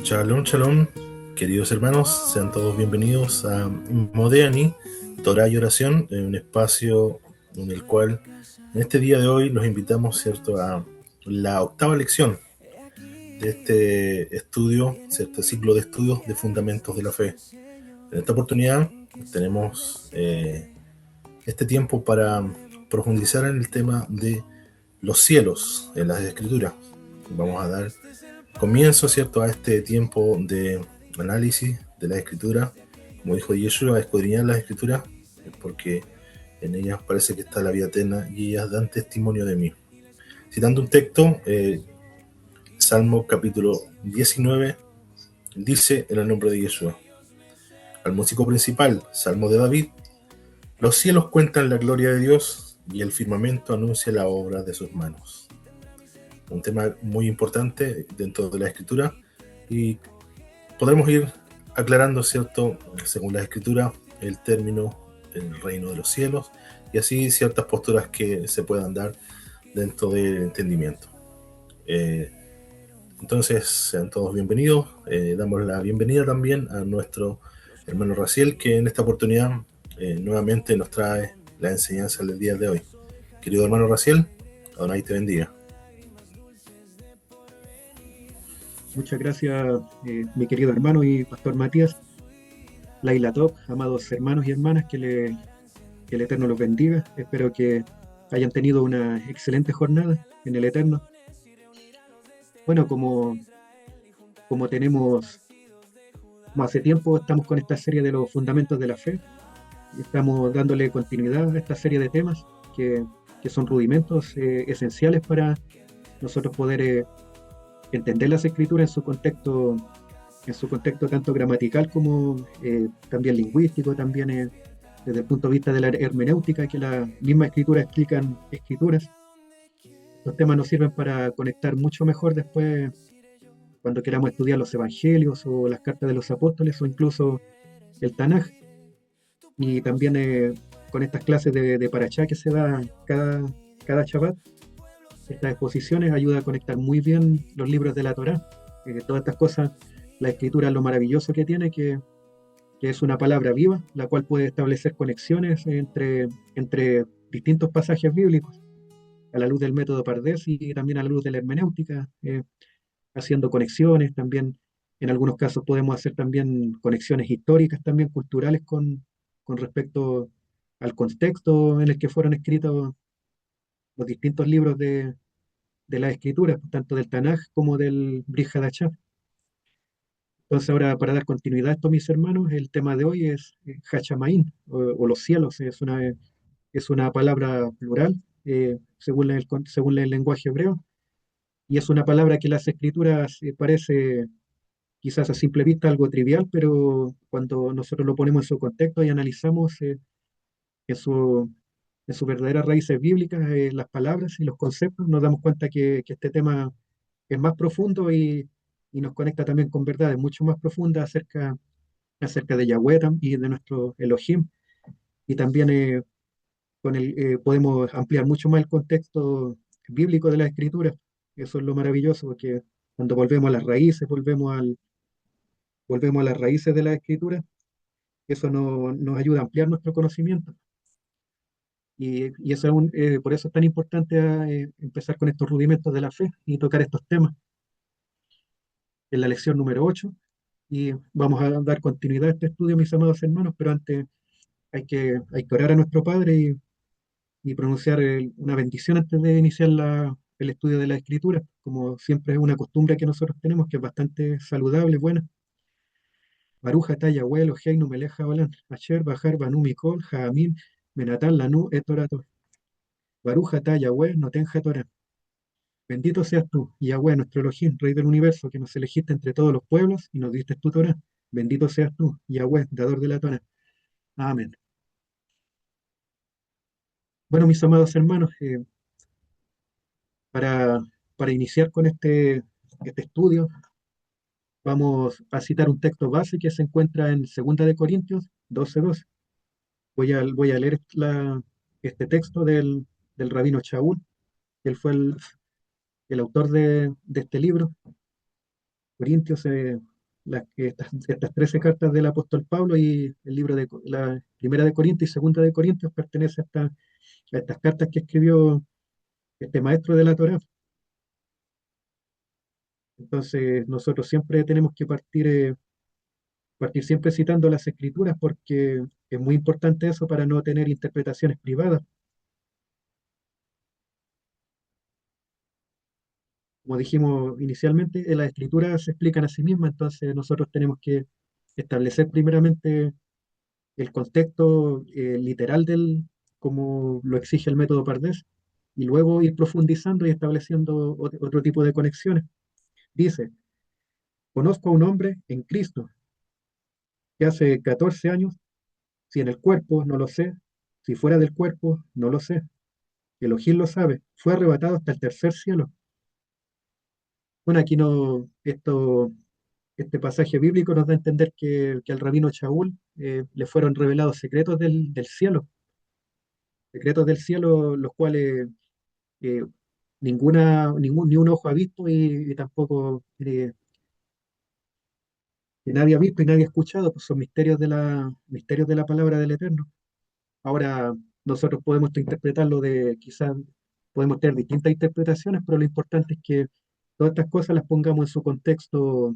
Shalom, shalom, queridos hermanos, sean todos bienvenidos a Modeani, Torah y Oración, en un espacio en el cual en este día de hoy los invitamos, ¿cierto?, a la octava lección de este estudio, ¿cierto?, ciclo de estudios de fundamentos de la fe. En esta oportunidad tenemos este tiempo para profundizar en el tema de los cielos en las escrituras. Vamos a dar comienzo, ¿cierto?, a este tiempo de análisis de la escritura, como dijo Yeshua, a escudriñar las escrituras, porque en ellas parece que está la vida eterna y ellas dan testimonio de mí. Citando un texto, Salmo capítulo 19, dice en el nombre de Yeshua: al músico principal, Salmo de David, los cielos cuentan la gloria de Dios y el firmamento anuncia la obra de sus manos. Un tema muy importante dentro de la escritura, y podremos ir aclarando, ¿cierto?, según la escritura, el término el reino de los cielos, y así ciertas posturas que se puedan dar dentro del entendimiento. Entonces, sean todos bienvenidos. Damos la bienvenida también a nuestro hermano Raciel, que en esta oportunidad nuevamente nos trae la enseñanza del día de hoy. Querido hermano Raciel, Adonai te bendiga. Muchas gracias, mi querido hermano y pastor Matías. Laila Top, amados hermanos y hermanas, que el Eterno los bendiga. Espero que hayan tenido una excelente jornada en el Eterno. Bueno, como como hace tiempo estamos con esta serie de los fundamentos de la fe, y estamos dándole continuidad a esta serie de temas que son rudimentos esenciales para nosotros poder entender las escrituras en su contexto tanto gramatical como también lingüístico, también desde el punto de vista de la hermenéutica, que la misma escritura explican escrituras. Los temas nos sirven para conectar mucho mejor después cuando queramos estudiar los evangelios o las cartas de los apóstoles o incluso el Tanaj. Y también con estas clases de Parashá que se da cada Shabbat, estas exposiciones ayuda a conectar muy bien los libros de la Torá. Todas estas cosas, la escritura es lo maravilloso que tiene, que es una palabra viva, la cual puede establecer conexiones entre distintos pasajes bíblicos, a la luz del método Pardés y también a la luz de la hermenéutica, haciendo conexiones. También, en algunos casos, podemos hacer también conexiones históricas, también culturales, con respecto al contexto en el que fueron escritos los distintos libros de la escritura, tanto del Tanaj como del Brit Hadashah. Entonces, ahora, para dar continuidad a esto, mis hermanos, el tema de hoy es Hachamaín, o los cielos. Es una palabra plural, según el lenguaje hebreo, y es una palabra que las escrituras parece quizás a simple vista algo trivial, pero cuando nosotros lo ponemos en su contexto y analizamos en en sus verdaderas raíces bíblicas, las palabras y los conceptos, nos damos cuenta que este tema es más profundo y nos conecta también con verdades mucho más profundas acerca de Yahweh y de nuestro Elohim. Y también podemos ampliar mucho más el contexto bíblico de la escritura. Eso es lo maravilloso, porque cuando volvemos a las raíces, volvemos a las raíces de la escritura, eso nos ayuda a ampliar nuestro conocimiento. Y eso por eso es tan importante empezar con estos rudimentos de la fe y tocar estos temas en la lección número 8. Y vamos a dar continuidad a este estudio, mis amados hermanos, pero antes hay que orar a nuestro Padre y pronunciar una bendición antes de iniciar el estudio de la Escritura, como siempre es una costumbre que nosotros tenemos, que es bastante saludable, buena. Baruch atah Yahweh Eloheinu melech haolam, asher bachar banu mikol ha'amim menatan lanu et Torato. Baruch atah Yahweh noten haTorah. Bendito seas tú, Yahweh, nuestro Elohim, Rey del universo, que nos elegiste entre todos los pueblos y nos diste tu Torah. Bendito seas tú, Yahweh, dador de la Torah. Amén. Bueno, mis amados hermanos, para, para iniciar con este estudio, vamos a citar un texto base que se encuentra en Segunda de Corintios 12:2. Voy a leer este texto del rabino Shaul, que él fue el autor de este libro, Corintios. estas 13 cartas del apóstol Pablo y el libro de la primera de Corintios y segunda de Corintios pertenece a estas cartas que escribió este maestro de la Torá. Entonces, nosotros siempre tenemos que partir siempre citando las escrituras porque es muy importante eso para no tener interpretaciones privadas. Como dijimos inicialmente, las escrituras se explican a sí mismas, entonces nosotros tenemos que establecer primeramente el contexto literal como lo exige el método Pardés, y luego ir profundizando y estableciendo otro tipo de conexiones. Dice, conozco a un hombre en Cristo que hace 14 años, si en el cuerpo, no lo sé, si fuera del cuerpo, no lo sé. Elohim lo sabe, fue arrebatado hasta el tercer cielo. Bueno, aquí no, este pasaje bíblico nos da a entender que al rabino Shaul le fueron revelados secretos del cielo, secretos del cielo, los cuales eh, ni un ojo ha visto y tampoco que nadie ha visto y nadie ha escuchado, pues son misterios de la palabra del Eterno. Ahora, nosotros podemos interpretarlo quizás podemos tener distintas interpretaciones, pero lo importante es que todas estas cosas las pongamos en su contexto,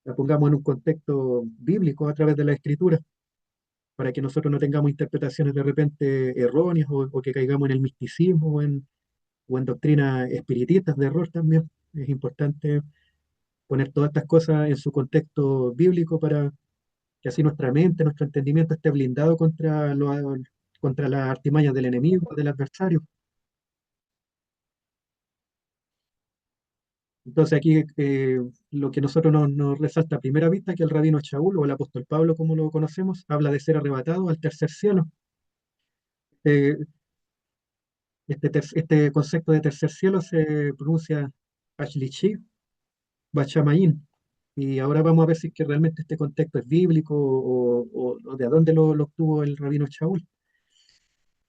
las pongamos en un contexto bíblico a través de la escritura, para que nosotros no tengamos interpretaciones de repente erróneas o que caigamos en el misticismo o en doctrinas espiritistas de error también. Es importante poner todas estas cosas en su contexto bíblico para que así nuestra mente, nuestro entendimiento esté blindado contra las artimañas del enemigo, del adversario. Entonces aquí lo que nosotros nos resalta a primera vista que el rabino Shaul o el apóstol Pablo, como lo conocemos, habla de ser arrebatado al tercer cielo. Eh, este concepto de tercer cielo se pronuncia Ashlishi Bachamaín. Y ahora vamos a ver si es que realmente este contexto es bíblico o de dónde lo obtuvo el rabino Shaul.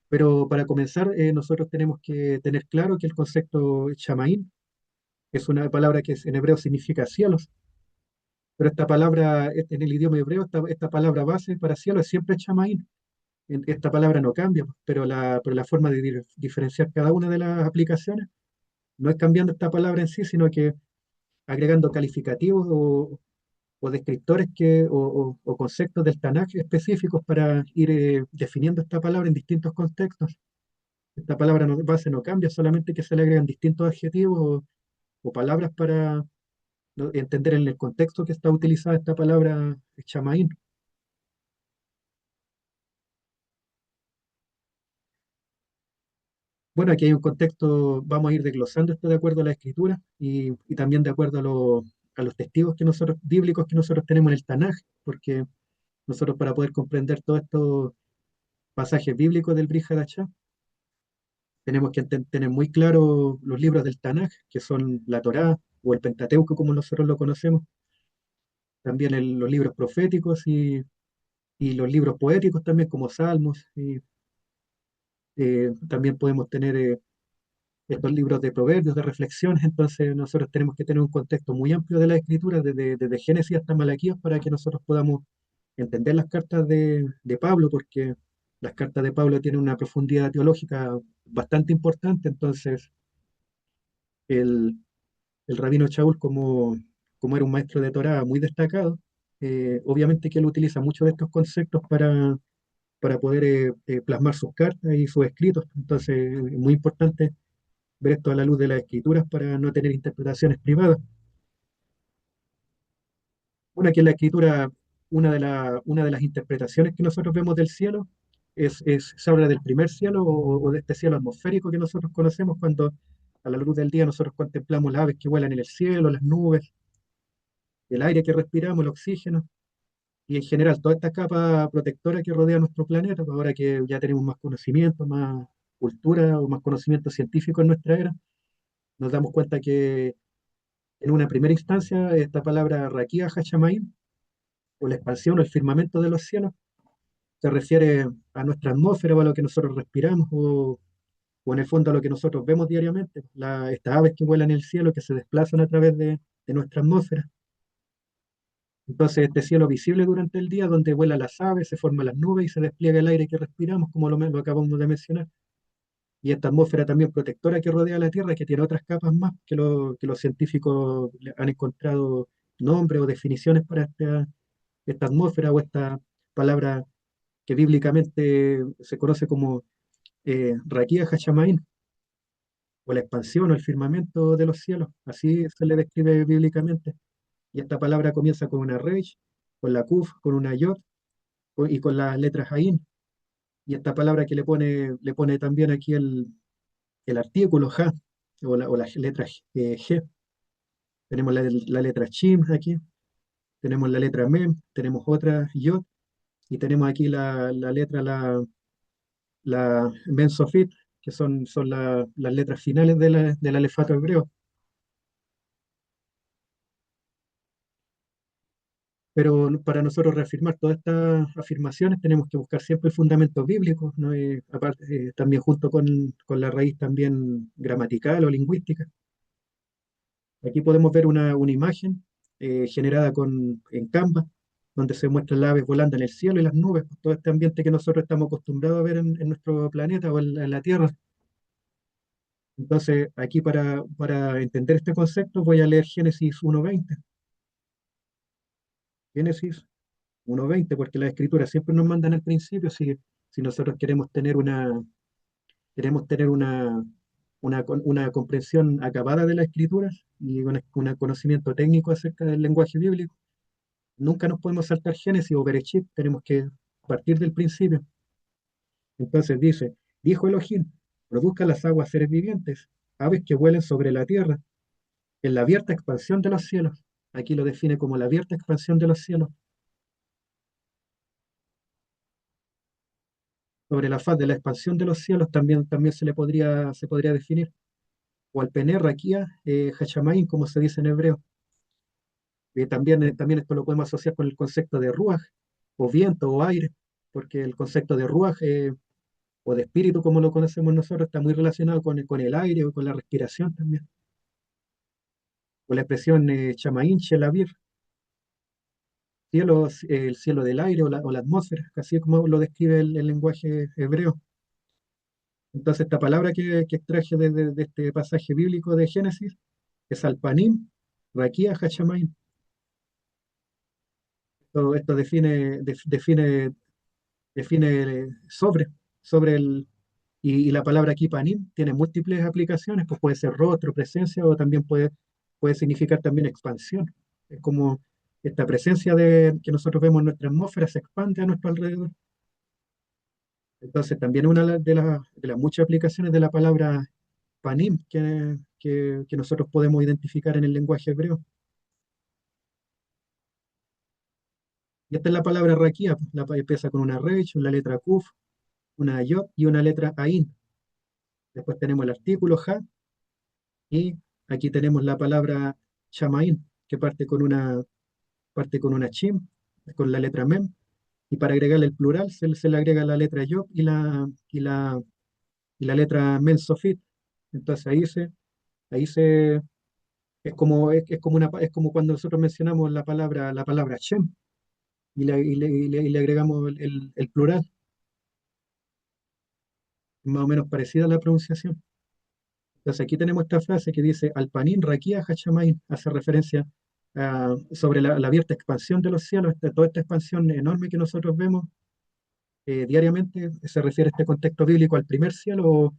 Pero para comenzar, nosotros tenemos que tener claro que el concepto Shamaín es una palabra que en hebreo significa cielos, pero esta palabra en el idioma hebreo, esta palabra base para cielo es siempre Shamaín. Esta palabra no cambia, pero la forma de diferenciar cada una de las aplicaciones no es cambiando esta palabra en sí, sino que agregando calificativos o descriptores o conceptos del Tanakh específicos para ir definiendo esta palabra en distintos contextos. Esta palabra base no cambia, solamente que se le agregan distintos adjetivos o palabras para entender en el contexto que está utilizada esta palabra chamaín. Bueno, aquí hay un contexto, vamos a ir desglosando esto de acuerdo a la escritura y también de acuerdo a los testigos bíblicos que nosotros tenemos en el Tanaj, porque nosotros para poder comprender todos estos pasajes bíblicos del Brit Hadashah, tenemos que tener muy claro los libros del Tanaj, que son la Torá o el Pentateuco como nosotros lo conocemos, también los libros proféticos y los libros poéticos también como Salmos, y también podemos tener estos libros de proverbios, de reflexiones, entonces nosotros tenemos que tener un contexto muy amplio de la escritura, desde Génesis hasta Malaquías, para que nosotros podamos entender las cartas de Pablo, porque las cartas de Pablo tienen una profundidad teológica bastante importante, entonces el, el rabino Shaul, como era un maestro de Torá muy destacado, obviamente que él utiliza muchos de estos conceptos para poder plasmar sus cartas y sus escritos, entonces es muy importante ver esto a la luz de las escrituras para no tener interpretaciones privadas. Bueno, aquí en la escritura, una de las interpretaciones que nosotros vemos del cielo se habla del primer cielo o de este cielo atmosférico que nosotros conocemos cuando a la luz del día nosotros contemplamos las aves que vuelan en el cielo, las nubes, el aire que respiramos, el oxígeno y en general toda esta capa protectora que rodea nuestro planeta. Pues ahora que ya tenemos más conocimiento, más cultura o más conocimiento científico en nuestra era, nos damos cuenta que en una primera instancia, esta palabra raquía Hashamaim, o la expansión o el firmamento de los cielos, se refiere a nuestra atmósfera o a lo que nosotros respiramos o en el fondo a lo que nosotros vemos diariamente, estas aves que vuelan en el cielo, que se desplazan a través de nuestra atmósfera. Entonces, este cielo visible durante el día, donde vuelan las aves, se forman las nubes y se despliega el aire que respiramos, como lo acabamos de mencionar. Y esta atmósfera también protectora que rodea la Tierra, que tiene otras capas más que los científicos han encontrado nombres o definiciones para esta atmósfera o esta palabra que bíblicamente se conoce como Raquía Hachamain, o la expansión o el firmamento de los cielos. Así se le describe bíblicamente. Y esta palabra comienza con una Resh, con la Kuf, con una Yod y con las letras Ain. Y esta palabra que le pone también aquí el artículo Ja, o las letras G. Tenemos la letra Shim aquí, tenemos la letra Mem, tenemos otra Yod, y tenemos aquí la letra, la Ben Sofit, que son las letras finales del alefato hebreo. Pero para nosotros reafirmar todas estas afirmaciones tenemos que buscar siempre el fundamento bíblico, ¿no? Aparte, también junto con la raíz también gramatical o lingüística. Aquí podemos ver una imagen generada en Canva, donde se muestran las aves volando en el cielo y las nubes, pues, todo este ambiente que nosotros estamos acostumbrados a ver en nuestro planeta o en la Tierra. Entonces, aquí para entender este concepto voy a leer Génesis 1:20. Génesis 1:20, porque las escrituras siempre nos mandan al principio, si nosotros queremos tener una comprensión acabada de las escrituras y un conocimiento técnico acerca del lenguaje bíblico, nunca nos podemos saltar Génesis o Bereshit, tenemos que partir del principio. Entonces dice, dijo Elohim, produzcan las aguas seres vivientes, aves que vuelen sobre la tierra, en la abierta expansión de los cielos. Aquí lo define como la abierta expansión de los cielos. Sobre la faz de la expansión de los cielos también se podría definir. O al Pener, Raquía, Hachamain, como se dice en hebreo. También esto lo podemos asociar con el concepto de Ruach, o viento, o aire, porque el concepto de Ruach, o de espíritu, como lo conocemos nosotros, está muy relacionado con el aire o con la respiración también. O la expresión Chamaín, Shelavir, el cielo del aire o la atmósfera, así es como lo describe el lenguaje hebreo. Entonces, esta palabra que extraje de este pasaje bíblico de Génesis es Alpanim, Raquía, Hachamain. Esto define sobre y la palabra aquí panim tiene múltiples aplicaciones, pues puede ser rostro, presencia, o también puede significar también expansión. Es como esta presencia que nosotros vemos en nuestra atmósfera se expande a nuestro alrededor. Entonces, también una de las muchas aplicaciones de la palabra panim que nosotros podemos identificar en el lenguaje hebreo. Y esta es la palabra raquía, pues, empieza con una resh, una letra kuf, una yod y una letra ain. Después tenemos el artículo ja, y aquí tenemos la palabra chamain, que parte con una chim, con la letra mem, y para agregarle el plural se le agrega la letra yod y la letra men sofit. Entonces ahí se es como cuando nosotros mencionamos la palabra Shem y le agregamos el plural, más o menos parecida a la pronunciación. Entonces aquí tenemos esta frase que dice Alpanín Raquía Hachamain, hace referencia sobre la abierta expansión de los cielos, toda esta expansión enorme que nosotros vemos diariamente, se refiere a este contexto bíblico al primer cielo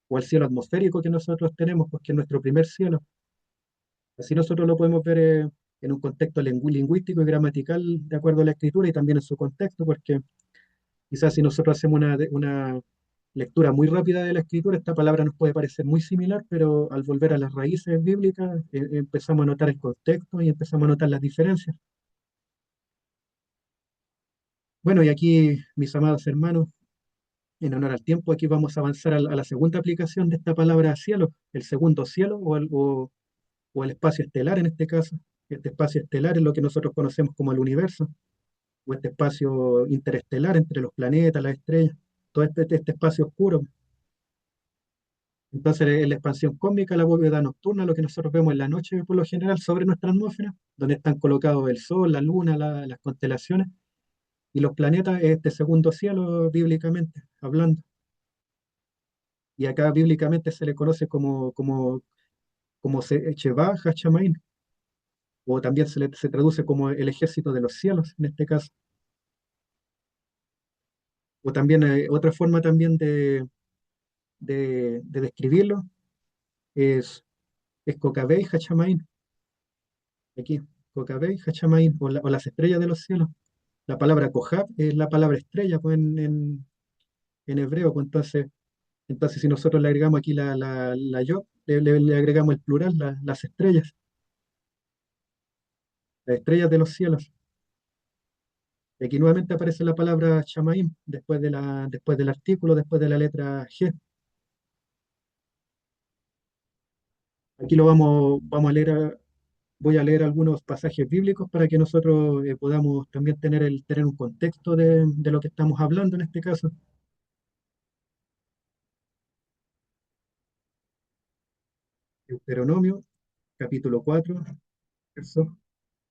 o al cielo atmosférico que nosotros tenemos, porque es nuestro primer cielo. Así nosotros lo podemos ver en un contexto lingüístico y gramatical de acuerdo a la escritura y también en su contexto, porque quizás si nosotros hacemos una lectura muy rápida de la escritura, esta palabra nos puede parecer muy similar, pero al volver a las raíces bíblicas empezamos a notar el contexto y empezamos a notar las diferencias. Bueno, y aquí, mis amados hermanos, en honor al tiempo, aquí vamos a avanzar a la segunda aplicación de esta palabra cielo, el segundo cielo o el espacio estelar en este caso. Este espacio estelar es lo que nosotros conocemos como el universo, o este espacio interestelar entre los planetas, las estrellas, todo este espacio oscuro. Entonces, en la expansión cósmica, la bóveda nocturna, lo que nosotros vemos en la noche por lo general sobre nuestra atmósfera, donde están colocados el Sol, la Luna, las constelaciones y los planetas, es este segundo cielo bíblicamente hablando. Y acá bíblicamente se le conoce como Shebah Hashamain, o también se traduce como el ejército de los cielos en este caso. O también otra forma también de describirlo es, es Kokabei Hachamain, aquí, Kokabei Hachamain, o las estrellas de los cielos. La palabra Kohab es la palabra estrella pues, en hebreo, pues entonces si nosotros le agregamos aquí la yod, le agregamos el plural, las estrellas de los cielos. Y aquí nuevamente aparece la palabra Shamaim después del artículo, después de la letra G. Aquí vamos a leer, voy a leer algunos pasajes bíblicos para que nosotros podamos también tener un contexto de lo que estamos hablando en este caso. Deuteronomio, capítulo 4, verso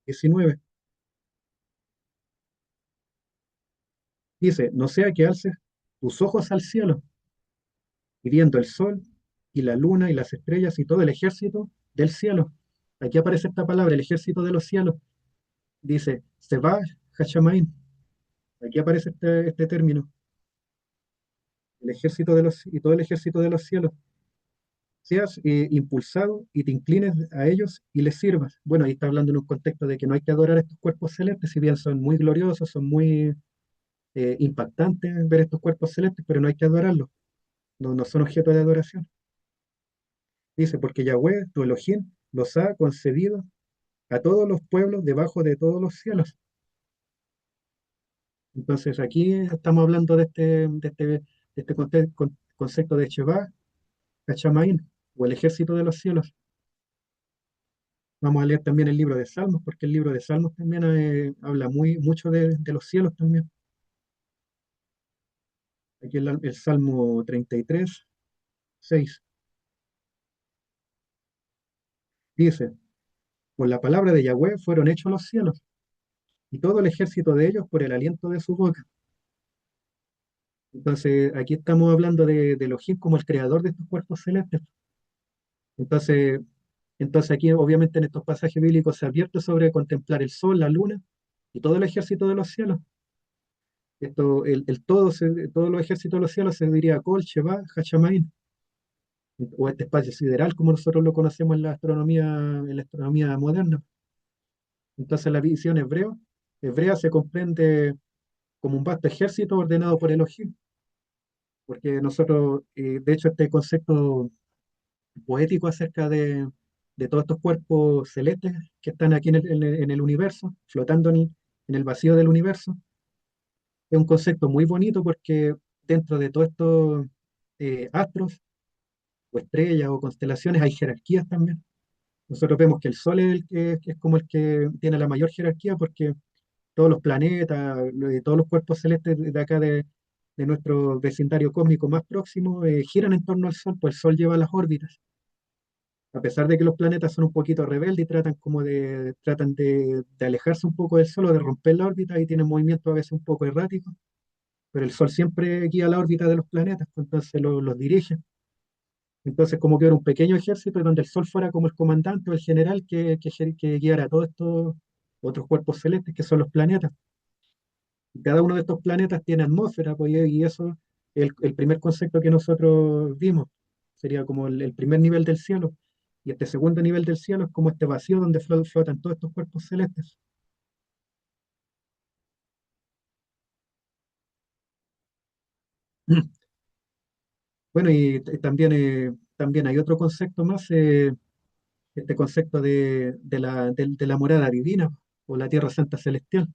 19. Dice, no sea que alces tus ojos al cielo, y viendo el sol y la luna y las estrellas y todo el ejército del cielo. Aquí aparece esta palabra, el ejército de los cielos. Dice, Seba Hashamain. Aquí aparece este término, el ejército de y todo el ejército de los cielos. Seas impulsado y te inclines a ellos y les sirvas. Bueno, ahí está hablando en un contexto de que no hay que adorar a estos cuerpos celestes, si bien son muy gloriosos, son muy impactantes ver estos cuerpos celestes, pero no hay que adorarlos, no son objeto de adoración. Dice, porque Yahweh, tu Elohim, los ha concedido a todos los pueblos debajo de todos los cielos. Entonces aquí estamos hablando de este concepto de Sheba, Hachamain, o el ejército de los cielos. Vamos a leer también el libro de Salmos, porque el libro de Salmos también habla mucho de los cielos también. Aquí el Salmo 33, 6 dice, por la palabra de Yahweh fueron hechos los cielos, y todo el ejército de ellos por el aliento de su boca. Entonces, aquí estamos hablando de Elohim como el creador de estos cuerpos celestes. Entonces, entonces aquí, obviamente, en estos pasajes bíblicos se advierte sobre contemplar el sol, la luna y todo el ejército de los cielos. Todos los ejércitos de los cielos se diría Kol, Sheba, Hachamain, o este espacio sideral como nosotros lo conocemos en la astronomía moderna. Entonces, la visión hebrea se comprende como un vasto ejército ordenado por Elohim, porque nosotros, de hecho, este concepto poético acerca de todos estos cuerpos celestes que están aquí en el universo, flotando en el vacío del universo. Es un concepto muy bonito porque dentro de todos estos astros o estrellas o constelaciones hay jerarquías también. Nosotros vemos que el Sol es que es como el que tiene la mayor jerarquía porque todos los planetas, todos los cuerpos celestes de acá de nuestro vecindario cósmico más próximo giran en torno al Sol, pues el Sol lleva las órbitas. A pesar de que los planetas son un poquito rebeldes y tratan de alejarse un poco del Sol o de romper la órbita y tienen movimientos a veces un poco erráticos, pero el Sol siempre guía la órbita de los planetas, pues entonces los dirige. Entonces, como que era un pequeño ejército donde el Sol fuera como el comandante o el general que guiara a todos estos otros cuerpos celestes que son los planetas. Y cada uno de estos planetas tiene atmósfera, pues, y eso es el primer concepto que nosotros vimos. Sería como el primer nivel del cielo. Y este segundo nivel del cielo es como este vacío donde flotan todos estos cuerpos celestes. Bueno, y también hay otro concepto más, este concepto de la morada divina o la tierra santa celestial.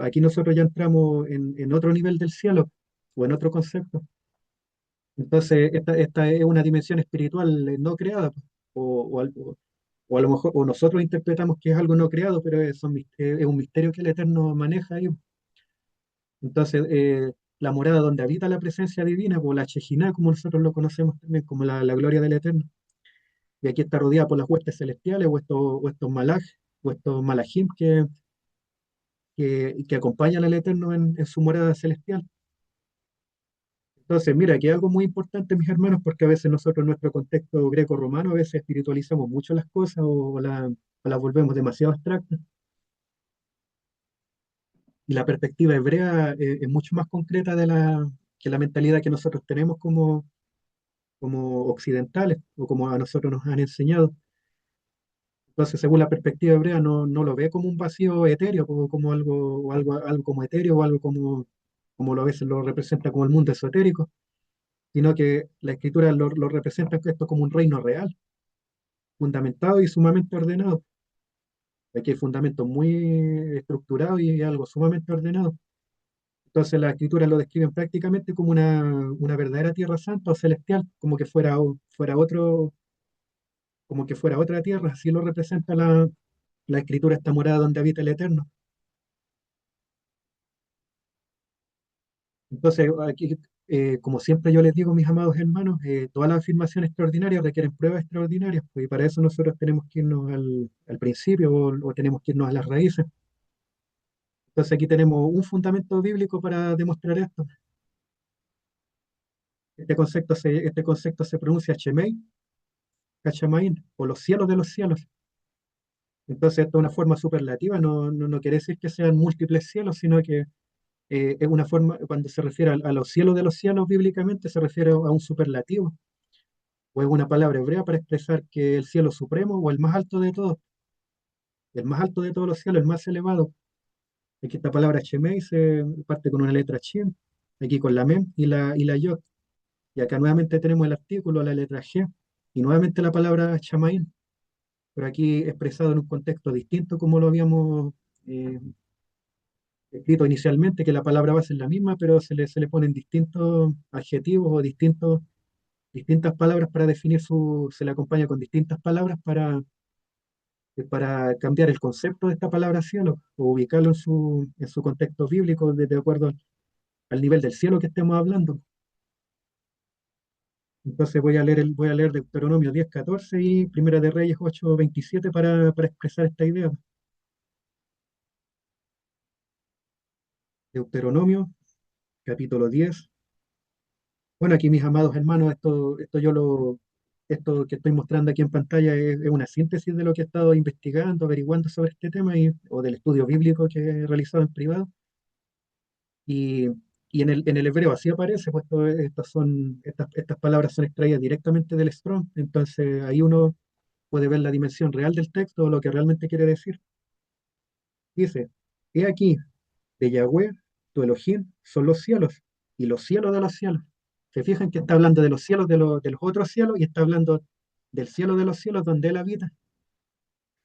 Aquí nosotros ya entramos en otro nivel del cielo o en otro concepto. Entonces, esta es una dimensión espiritual no creada, pues, o a lo mejor, o nosotros interpretamos que es algo no creado, pero es un misterio que el Eterno maneja ahí. Entonces, la morada donde habita la presencia divina, o la Shejinah, como nosotros lo conocemos también, como la gloria del Eterno. Y aquí está rodeada por las huestes celestiales, o estos malaj, o estos malajim que acompañan al Eterno en su morada celestial. Entonces, mira, que algo muy importante, mis hermanos, porque a veces nosotros en nuestro contexto greco-romano, a veces espiritualizamos mucho las cosas o las volvemos demasiado abstractas. Y la perspectiva hebrea es mucho más concreta que la mentalidad que nosotros tenemos como occidentales o como a nosotros nos han enseñado. Entonces, según la perspectiva hebrea, no lo ve como un vacío etéreo, como algo como etéreo o algo como lo a veces lo representa como el mundo esotérico, sino que la escritura lo representa esto como un reino real, fundamentado y sumamente ordenado. Aquí hay fundamentos muy estructurados y algo sumamente ordenado. Entonces la escritura lo describen prácticamente como una verdadera tierra santa o celestial, como que fuera otra tierra, así lo representa la escritura, esta morada donde habita el Eterno. Entonces, aquí, como siempre yo les digo, mis amados hermanos, todas las afirmaciones extraordinarias requieren pruebas extraordinarias, pues, y para eso nosotros tenemos que irnos al principio o tenemos que irnos a las raíces. Entonces aquí tenemos un fundamento bíblico para demostrar esto. Este concepto se pronuncia Shemei, Hachamain, o los cielos de los cielos. Entonces esto es una forma superlativa, no quiere decir que sean múltiples cielos, sino que es una forma, cuando se refiere a los cielos de los cielos bíblicamente, se refiere a un superlativo, o es una palabra hebrea para expresar que el cielo supremo o el más alto de todos, el más alto de todos los cielos, el más elevado. Aquí esta palabra Shemei se parte con una letra Shin, aquí con la Mem y la Yod. Y acá nuevamente tenemos el artículo, la letra G, y nuevamente la palabra Shamaín, pero aquí expresado en un contexto distinto como lo habíamos eh, escrito inicialmente, que la palabra base es la misma, pero se le ponen distintos adjetivos o distintas palabras para definir se le acompaña con distintas palabras para cambiar el concepto de esta palabra cielo o ubicarlo en su contexto bíblico de acuerdo al nivel del cielo que estemos hablando. Entonces voy a leer Deuteronomio 10:14 y Primera de Reyes 8:27 para expresar esta idea. Deuteronomio, capítulo 10. Bueno, aquí mis amados hermanos, esto que estoy mostrando aquí en pantalla es una síntesis de lo que he estado investigando, averiguando sobre este tema o del estudio bíblico que he realizado en privado. Y, y en el hebreo así aparece, pues estas palabras son extraídas directamente del Strong. Entonces ahí uno puede ver la dimensión real del texto o lo que realmente quiere decir. Dice, he aquí, de Yahweh, tu Elohim, son los cielos y los cielos de los cielos. Se fijan que está hablando de los cielos de los otros cielos y está hablando del cielo de los cielos donde él habita.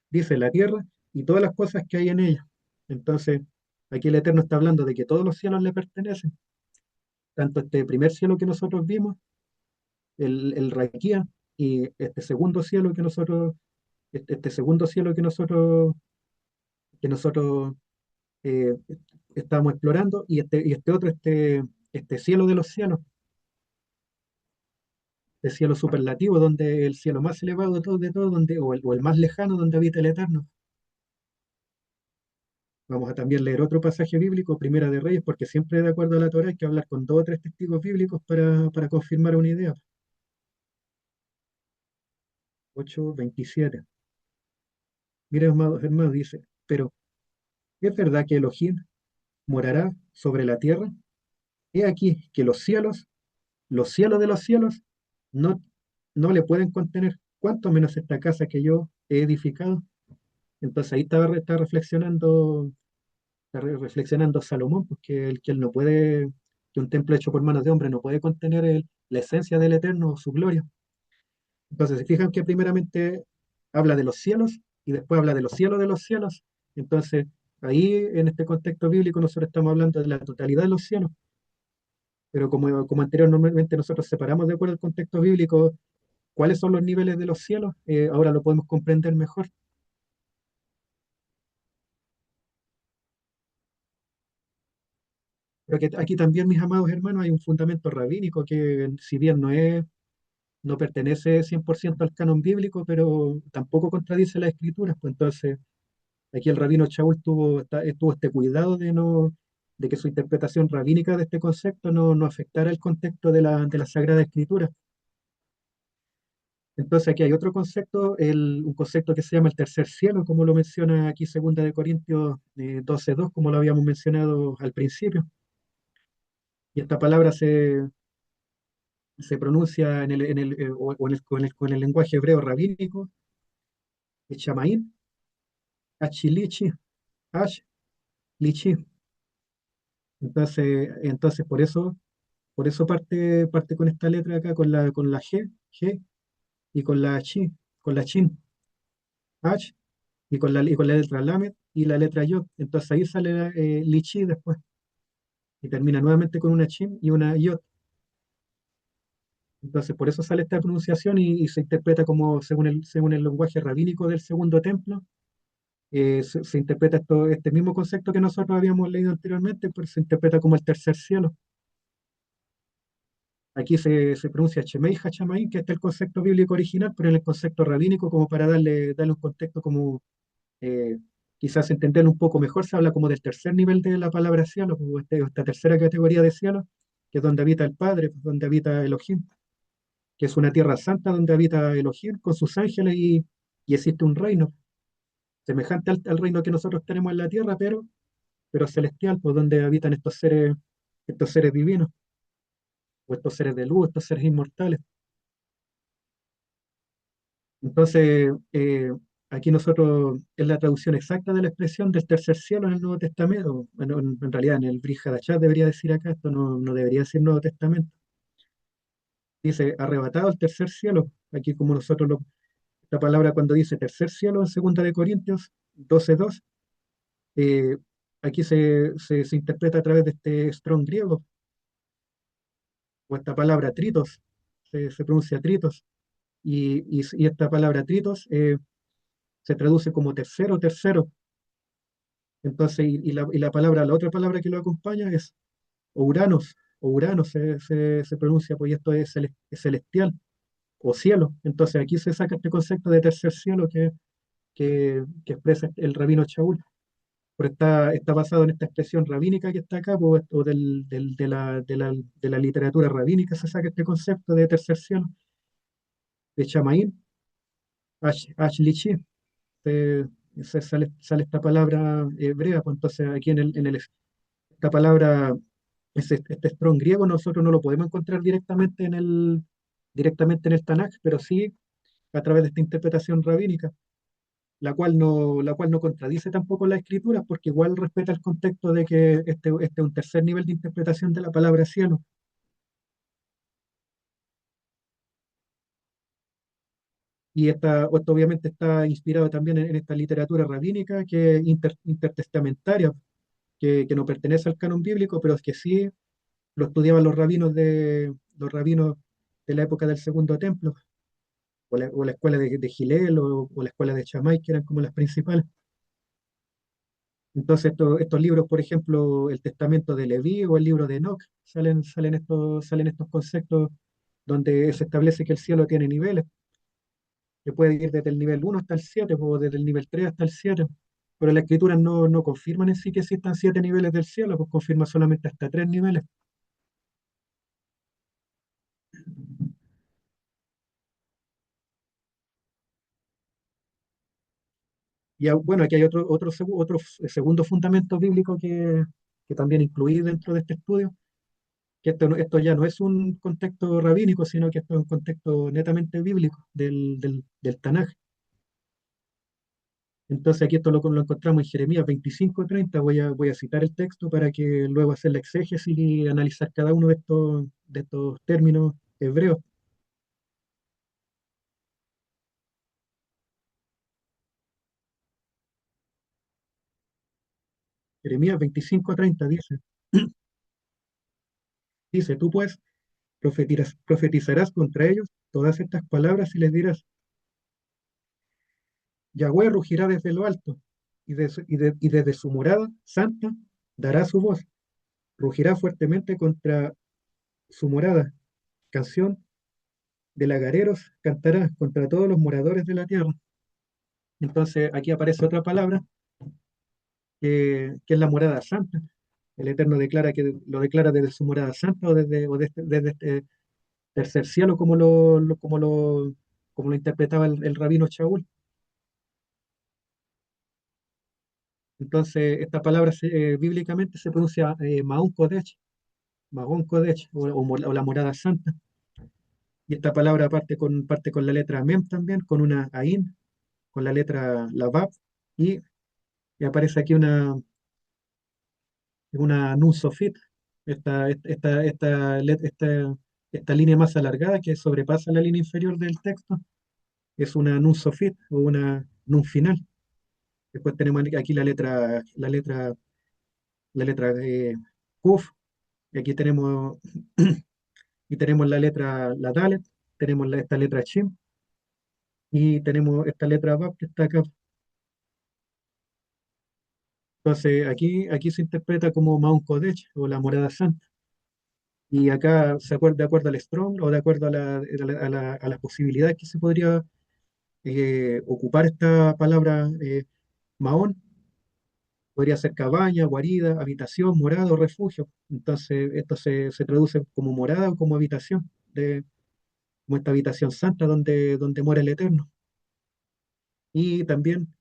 Dice la tierra y todas las cosas que hay en ella. Entonces, aquí el Eterno está hablando de que todos los cielos le pertenecen. Tanto este primer cielo que nosotros vimos, el Raquía, y este segundo cielo este segundo cielo que nosotros eh, estamos explorando, y este otro, este cielo de los cielos, el cielo superlativo, donde el cielo más elevado de todo, o el más lejano, donde habita el Eterno. Vamos a también leer otro pasaje bíblico, Primera de Reyes, porque siempre de acuerdo a la Torá hay que hablar con dos o tres testigos bíblicos para confirmar una idea. 8:27. Mira, hermanos, hermanos, dice, pero ¿es verdad que Elohim morará sobre la tierra? He aquí que los cielos de los cielos, no, no le pueden contener, cuanto menos esta casa que yo he edificado. Entonces ahí está reflexionando Salomón, porque él no puede, que un templo hecho por manos de hombre no puede contener la esencia del Eterno, su gloria. Entonces, se fijan que primeramente habla de los cielos y después habla de los cielos de los cielos. Entonces, ahí en este contexto bíblico nosotros estamos hablando de la totalidad de los cielos. Pero como anteriormente nosotros separamos de acuerdo al contexto bíblico cuáles son los niveles de los cielos, ahora lo podemos comprender mejor. pero que aquí también, mis amados hermanos, hay un fundamento rabínico que, si bien no pertenece 100% al canon bíblico, pero tampoco contradice las escrituras. Pues entonces, aquí el rabino Shaul tuvo este cuidado de que su interpretación rabínica de este concepto no afectara el contexto de la Sagrada Escritura. Entonces aquí hay otro concepto, un concepto que se llama el tercer cielo, como lo menciona aquí Segunda de Corintios 12:2, como lo habíamos mencionado al principio. Y esta palabra se pronuncia o en el lenguaje hebreo rabínico, Shamaín, Hachilichi, Lichi. Entonces por eso parte con esta letra acá, con la G, y con la Chi, con la Chin, H, y con la letra Lamed y la letra Yod. Entonces ahí sale Lichi después, y termina nuevamente con una Chin y una Yod. Entonces por eso sale esta pronunciación y se interpreta como, según el lenguaje rabínico del Segundo Templo, se interpreta este mismo concepto que nosotros habíamos leído anteriormente, pero se interpreta como el tercer cielo. Aquí se pronuncia Shemei Hachamaim, que este es el concepto bíblico original, pero en el concepto rabínico, como para darle un contexto como eh, quizás entenderlo un poco mejor, se habla como del tercer nivel de la palabra cielo, como esta tercera categoría de cielo, que es donde habita el Padre, donde habita Elohim, que es una tierra santa donde habita Elohim con sus ángeles y existe un reino semejante al reino que nosotros tenemos en la tierra, pero celestial, pues donde habitan estos seres divinos, o estos seres de luz, estos seres inmortales. Entonces, aquí nosotros, es la traducción exacta de la expresión del tercer cielo en el Nuevo Testamento. Bueno, en realidad en el Brit Hadashah debería decir acá, esto no debería decir Nuevo Testamento. Dice, arrebatado al tercer cielo. Aquí como la palabra cuando dice tercer cielo en 2 de Corintios 12:2, eh, aquí se interpreta a través de este strong griego, o esta palabra tritos, se pronuncia tritos, y esta palabra tritos se traduce como tercero, tercero. Entonces, la otra palabra que lo acompaña es Ouranos, o Uranos se pronuncia, pues y esto es celestial o cielo. Entonces aquí se saca este concepto de tercer cielo que expresa el rabino Shaul. Pero está basado en esta expresión rabínica que está acá, pues, o de la literatura rabínica se saca este concepto de tercer cielo, de Shamaín, Ashlichi, se, sale esta palabra hebrea, pues entonces aquí esta palabra, este strong griego, nosotros no lo podemos encontrar directamente en el Tanaj, pero sí a través de esta interpretación rabínica, la cual no contradice tampoco las escrituras, porque igual respeta el contexto de que este es un tercer nivel de interpretación de la palabra cielo. Y esto obviamente está inspirado también en esta literatura rabínica que es intertestamentaria, que no pertenece al canon bíblico, pero es que sí lo estudiaban los rabinos de la época del Segundo Templo, o la escuela de Gilel, o la escuela de Shammai, que eran como las principales. Entonces, estos libros, por ejemplo, el Testamento de Leví o el libro de Enoch, salen estos conceptos donde se establece que el cielo tiene niveles, que puede ir desde el nivel 1 hasta el 7, o desde el nivel 3 hasta el 7. Pero las escrituras no confirman en sí que existan 7 niveles del cielo, pues confirma solamente hasta 3 niveles. Y bueno, aquí hay otro segundo fundamento bíblico que también incluí dentro de este estudio, que esto ya no es un contexto rabínico, sino que esto es un contexto netamente bíblico del Tanaj. Entonces aquí esto lo encontramos en Jeremías 25:30. Voy a citar el texto para que luego hacer la exégesis y analizar cada uno de estos términos hebreos. Jeremías 25:30 dice, tú pues profetizarás contra ellos todas estas palabras y les dirás, Yahweh rugirá desde lo alto y desde su morada santa dará su voz. rugirá fuertemente contra su morada. Canción de lagareros cantará contra todos los moradores de la tierra. Entonces aquí aparece otra palabra que es la morada santa. El Eterno declara que lo declara desde su morada santa desde este tercer cielo, como lo interpretaba el rabino Shaul. Entonces, esta palabra bíblicamente se pronuncia Maón Kodesh, o la morada santa. Y esta palabra parte con la letra Mem también, con una Ain, con la letra la Vav, y, y aparece aquí una Nun Sofit, esta línea más alargada que sobrepasa la línea inferior del texto, es una Nun Sofit o una Nun final. Después tenemos aquí la letra Kuf, y aquí tenemos la Dalet, tenemos esta letra Shin, y tenemos esta letra Bab que está acá. Entonces, aquí se interpreta como Mount Kodesh o la morada santa. Y acá, de acuerdo al Strong o de acuerdo a las posibilidades que se podría ocupar esta palabra Mahón, podría ser cabaña, guarida, habitación, morada o refugio. Entonces, esto se traduce como morada o como habitación, como esta habitación santa donde mora el Eterno. Y también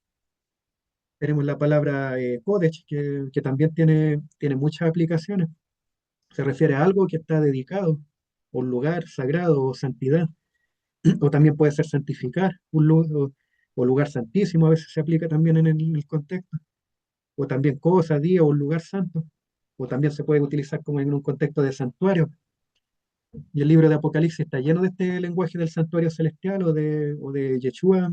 tenemos la palabra Kodesh, que también tiene muchas aplicaciones. Se refiere a algo que está dedicado, a un lugar sagrado o santidad, o también puede ser santificar, o lugar santísimo, a veces se aplica también en el contexto, o también cosa, día o un lugar santo, o también se puede utilizar como en un contexto de santuario. Y el libro de Apocalipsis está lleno de este lenguaje del santuario celestial o de Yeshua,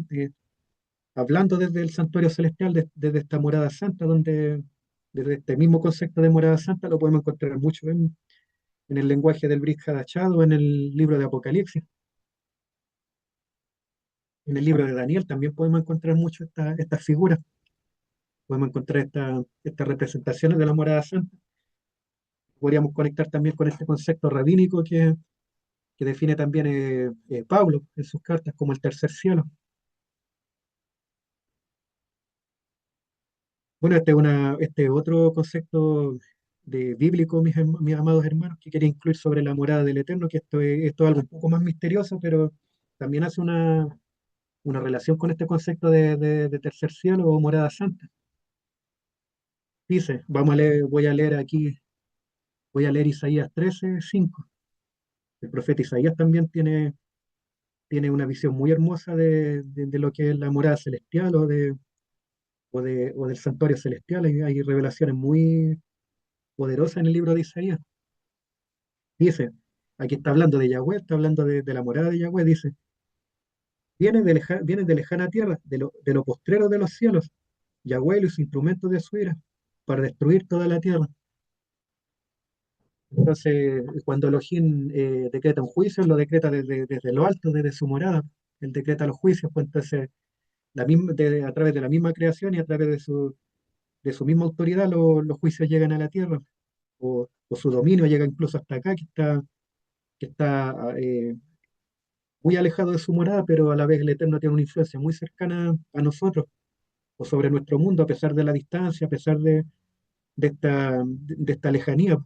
hablando desde el santuario celestial, desde esta morada santa, desde este mismo concepto de morada santa lo podemos encontrar mucho en el lenguaje del Brit Hadashah o en el libro de Apocalipsis. En el libro de Daniel también podemos encontrar mucho estas figuras, podemos encontrar estas representaciones de la morada santa. Podríamos conectar también con este concepto rabínico que define también Pablo en sus cartas como el tercer cielo. Bueno, este otro concepto bíblico, mis amados hermanos, que quería incluir sobre la morada del Eterno, que esto es algo un poco más misterioso, pero también hace una relación con este concepto de tercer cielo o morada santa. Dice, voy a leer Isaías 13:5. El profeta Isaías también tiene una visión muy hermosa de lo que es la morada celestial o del santuario celestial. Hay revelaciones muy poderosas en el libro de Isaías. Dice, aquí está hablando de Yahweh, está hablando de la morada de Yahweh, dice, viene de lejana tierra, de lo postrero de los cielos, Yahweh y los instrumentos de su ira, para destruir toda la tierra. Entonces, cuando Elohim decreta un juicio, lo decreta desde lo alto, desde su morada. Él decreta los juicios, pues entonces, a través de la misma creación y a través de su misma autoridad, los juicios llegan a la tierra, o su dominio llega incluso hasta acá, que está muy alejado de su morada, pero a la vez el Eterno tiene una influencia muy cercana a nosotros, o sobre nuestro mundo, a pesar de la distancia, a pesar de esta lejanía.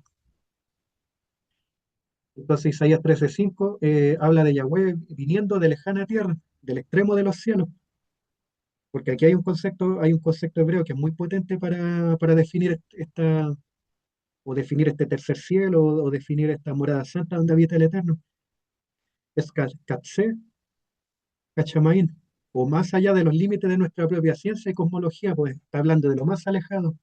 Entonces Isaías 13:5 habla de Yahweh viniendo de lejana tierra, del extremo de los cielos, porque aquí hay un concepto hebreo que es muy potente para definir definir este tercer cielo, o definir esta morada santa donde habita el Eterno. Es Katsé, Cachamaín, o más allá de los límites de nuestra propia ciencia y cosmología, pues está hablando de lo más alejado.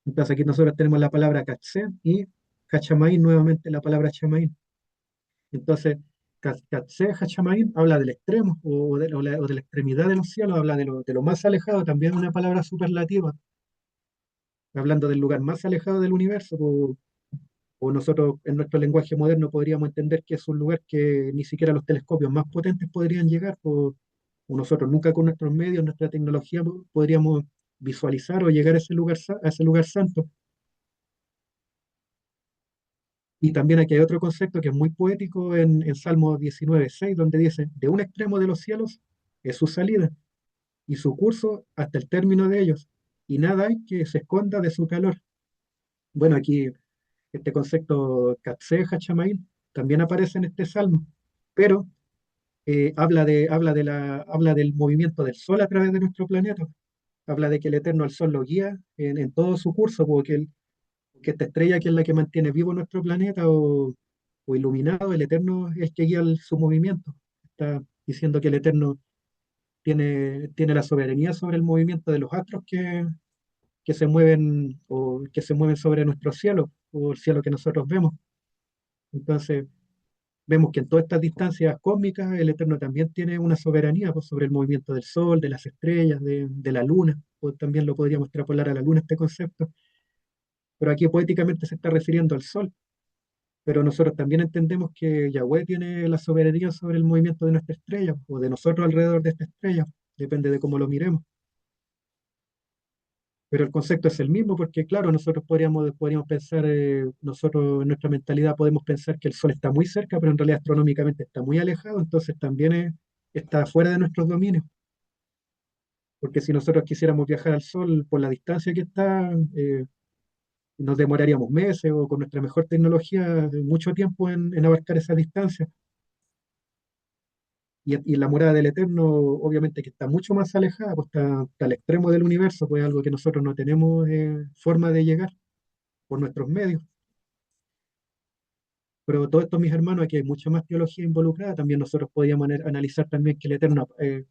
Entonces aquí nosotros tenemos la palabra Katsé y Cachamaín, nuevamente la palabra Chamaín. Entonces, Katsé, Hachamaín habla del extremo o de la extremidad de los cielos, habla de lo más alejado, también una palabra superlativa, hablando del lugar más alejado del universo, o nosotros en nuestro lenguaje moderno podríamos entender que es un lugar que ni siquiera los telescopios más potentes podrían llegar, o nosotros nunca con nuestros medios, nuestra tecnología podríamos visualizar o llegar a ese lugar santo. Y también aquí hay otro concepto que es muy poético en Salmo 19:6, donde dice, de un extremo de los cielos es su salida y su curso hasta el término de ellos, y nada hay que se esconda de su calor. Bueno, aquí este concepto Katsé Hachamail también aparece en este salmo, pero habla del movimiento del Sol a través de nuestro planeta. Habla de que el Eterno al Sol lo guía en todo su curso, porque que esta estrella que es la que mantiene vivo nuestro planeta o iluminado, el Eterno es el que guía su movimiento. Está diciendo que el Eterno tiene la soberanía sobre el movimiento de los astros que se mueven o que se mueven sobre nuestro cielo o el cielo que nosotros vemos. Entonces, vemos que en todas estas distancias cósmicas el Eterno también tiene una soberanía pues, sobre el movimiento del Sol, de las estrellas, de la Luna, o también lo podríamos extrapolar a la Luna este concepto, pero aquí poéticamente se está refiriendo al Sol, pero nosotros también entendemos que Yahweh tiene la soberanía sobre el movimiento de nuestra estrella, o de nosotros alrededor de esta estrella, depende de cómo lo miremos. Pero el concepto es el mismo porque, claro, nosotros podríamos pensar, nosotros en nuestra mentalidad podemos pensar que el Sol está muy cerca, pero en realidad astronómicamente está muy alejado, entonces también está fuera de nuestros dominios. Porque si nosotros quisiéramos viajar al Sol por la distancia que está, nos demoraríamos meses o con nuestra mejor tecnología mucho tiempo en abarcar esa distancia. Y la morada del Eterno, obviamente que está mucho más alejada, pues está al extremo del universo, pues algo que nosotros no tenemos forma de llegar por nuestros medios. Pero todo esto, mis hermanos, aquí hay mucha más teología involucrada. También nosotros podríamos analizar también que el Eterno, que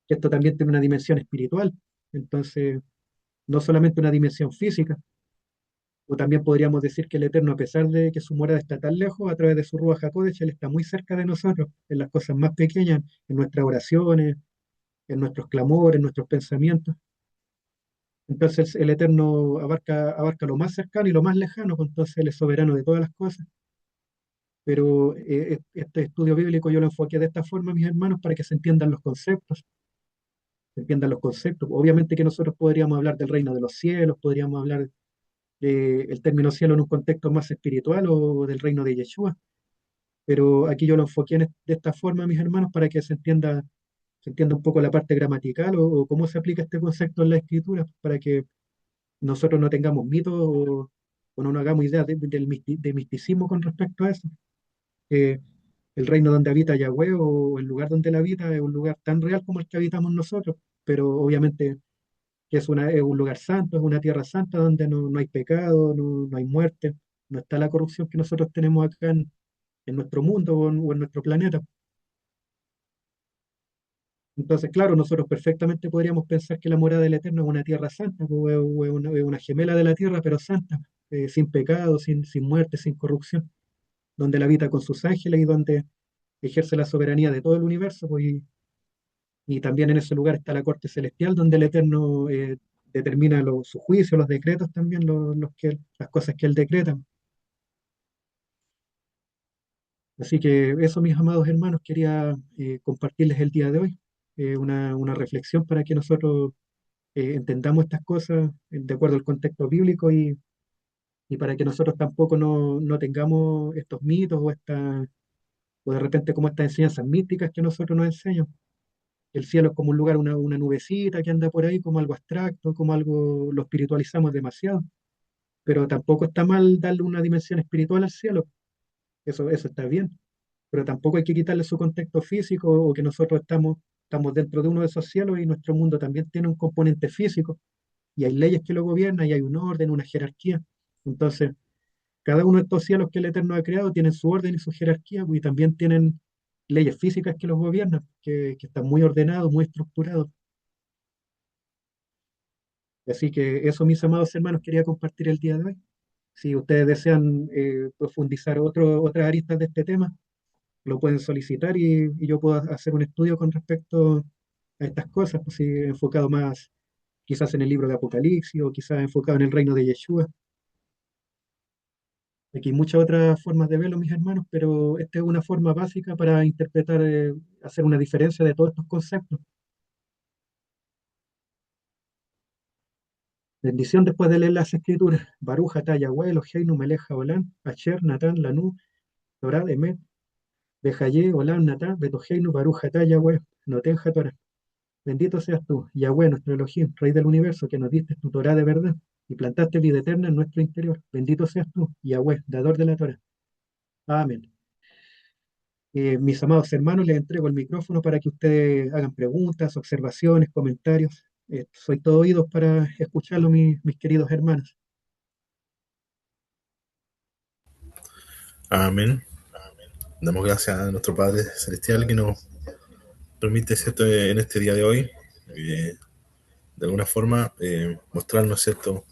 esto también tiene una dimensión espiritual. Entonces, no solamente una dimensión física. O también podríamos decir que el Eterno, a pesar de que su morada está tan lejos, a través de su Ruach HaKodesh, Él está muy cerca de nosotros, en las cosas más pequeñas, en nuestras oraciones, en nuestros clamores, en nuestros pensamientos. Entonces, el Eterno abarca lo más cercano y lo más lejano, pues entonces Él es soberano de todas las cosas. Pero este estudio bíblico yo lo enfoqué de esta forma, mis hermanos, para que se entiendan los conceptos, se entiendan los conceptos. Obviamente que nosotros podríamos hablar del reino de los cielos, podríamos hablar del término cielo en un contexto más espiritual o del reino de Yeshua, pero aquí yo lo enfoqué de esta forma, mis hermanos, para que se entienda un poco la parte gramatical o cómo se aplica este concepto en la escritura, para que nosotros no tengamos mitos o no nos hagamos idea de misticismo con respecto a eso. Que el reino donde habita Yahweh o el lugar donde él habita es un lugar tan real como el que habitamos nosotros, pero obviamente que es un lugar santo, es una tierra santa donde no hay pecado, no hay muerte, no está la corrupción que nosotros tenemos acá en nuestro mundo o en nuestro planeta. Entonces, claro, nosotros perfectamente podríamos pensar que la morada del Eterno es una tierra santa, es una gemela de la tierra, pero santa, sin pecado, sin muerte, sin corrupción, donde él habita con sus ángeles y donde ejerce la soberanía de todo el universo, pues, y también en ese lugar está la corte celestial, donde el Eterno determina sus juicios, los decretos también, las cosas que él decreta. Así que eso, mis amados hermanos, quería compartirles el día de hoy, una reflexión para que nosotros entendamos estas cosas de acuerdo al contexto bíblico y para que nosotros tampoco no tengamos estos mitos o de repente como estas enseñanzas místicas que nosotros nos enseñan. El cielo es como un lugar, una nubecita que anda por ahí, como algo abstracto, como algo lo espiritualizamos demasiado. Pero tampoco está mal darle una dimensión espiritual al cielo, eso está bien. Pero tampoco hay que quitarle su contexto físico o que nosotros estamos dentro de uno de esos cielos y nuestro mundo también tiene un componente físico y hay leyes que lo gobiernan y hay un orden, una jerarquía. Entonces, cada uno de estos cielos que el Eterno ha creado tienen su orden y su jerarquía pues, y también tienen leyes físicas que los gobiernan, que están muy ordenados, muy estructurados. Así que eso, mis amados hermanos, quería compartir el día de hoy. Si ustedes desean profundizar otras aristas de este tema, lo pueden solicitar y yo puedo hacer un estudio con respecto a estas cosas, pues, si enfocado más quizás en el libro de Apocalipsis o quizás enfocado en el reino de Yeshua. Aquí hay muchas otras formas de verlo, mis hermanos, pero esta es una forma básica para interpretar, hacer una diferencia de todos estos conceptos. Bendición después de leer las escrituras. Baruja, Yahweh, Eloheinu, Melech, Haolam, Asher, Natán, Lanú, Torah, Emet, Behaye, Olam, Natán, Betoheinu, Baruja, Yahweh, Notenja, Torah. Bendito seas tú, Yahweh, nuestro Elohim, Rey del universo, que nos diste tu Torah de verdad y plantaste vida eterna en nuestro interior. Bendito seas tú, Yahweh, dador de la Torah. Amén. Mis amados hermanos, les entrego el micrófono para que ustedes hagan preguntas, observaciones, comentarios. Soy todo oídos para escucharlo, mis queridos hermanos. Amén. Damos gracias a nuestro Padre Celestial que nos permite, ¿cierto?, en este día de hoy, de alguna forma, mostrarnos, ¿cierto?,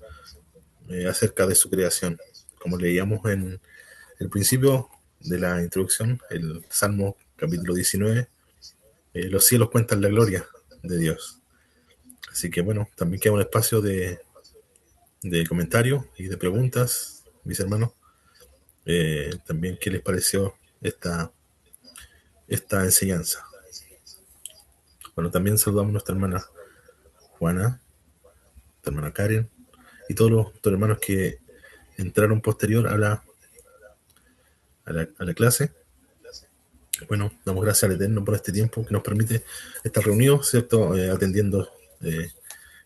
acerca de su creación. Como leíamos en el principio de la introducción, el Salmo capítulo 19, los cielos cuentan la gloria de Dios. Así que bueno, también queda un espacio de comentarios y de preguntas, mis hermanos. También qué les pareció esta enseñanza. Bueno, también saludamos a nuestra hermana Juana, nuestra hermana Karen y todos los hermanos que entraron posterior a la clase. Bueno, damos gracias al Eterno por este tiempo que nos permite estar reunidos, ¿cierto? Atendiendo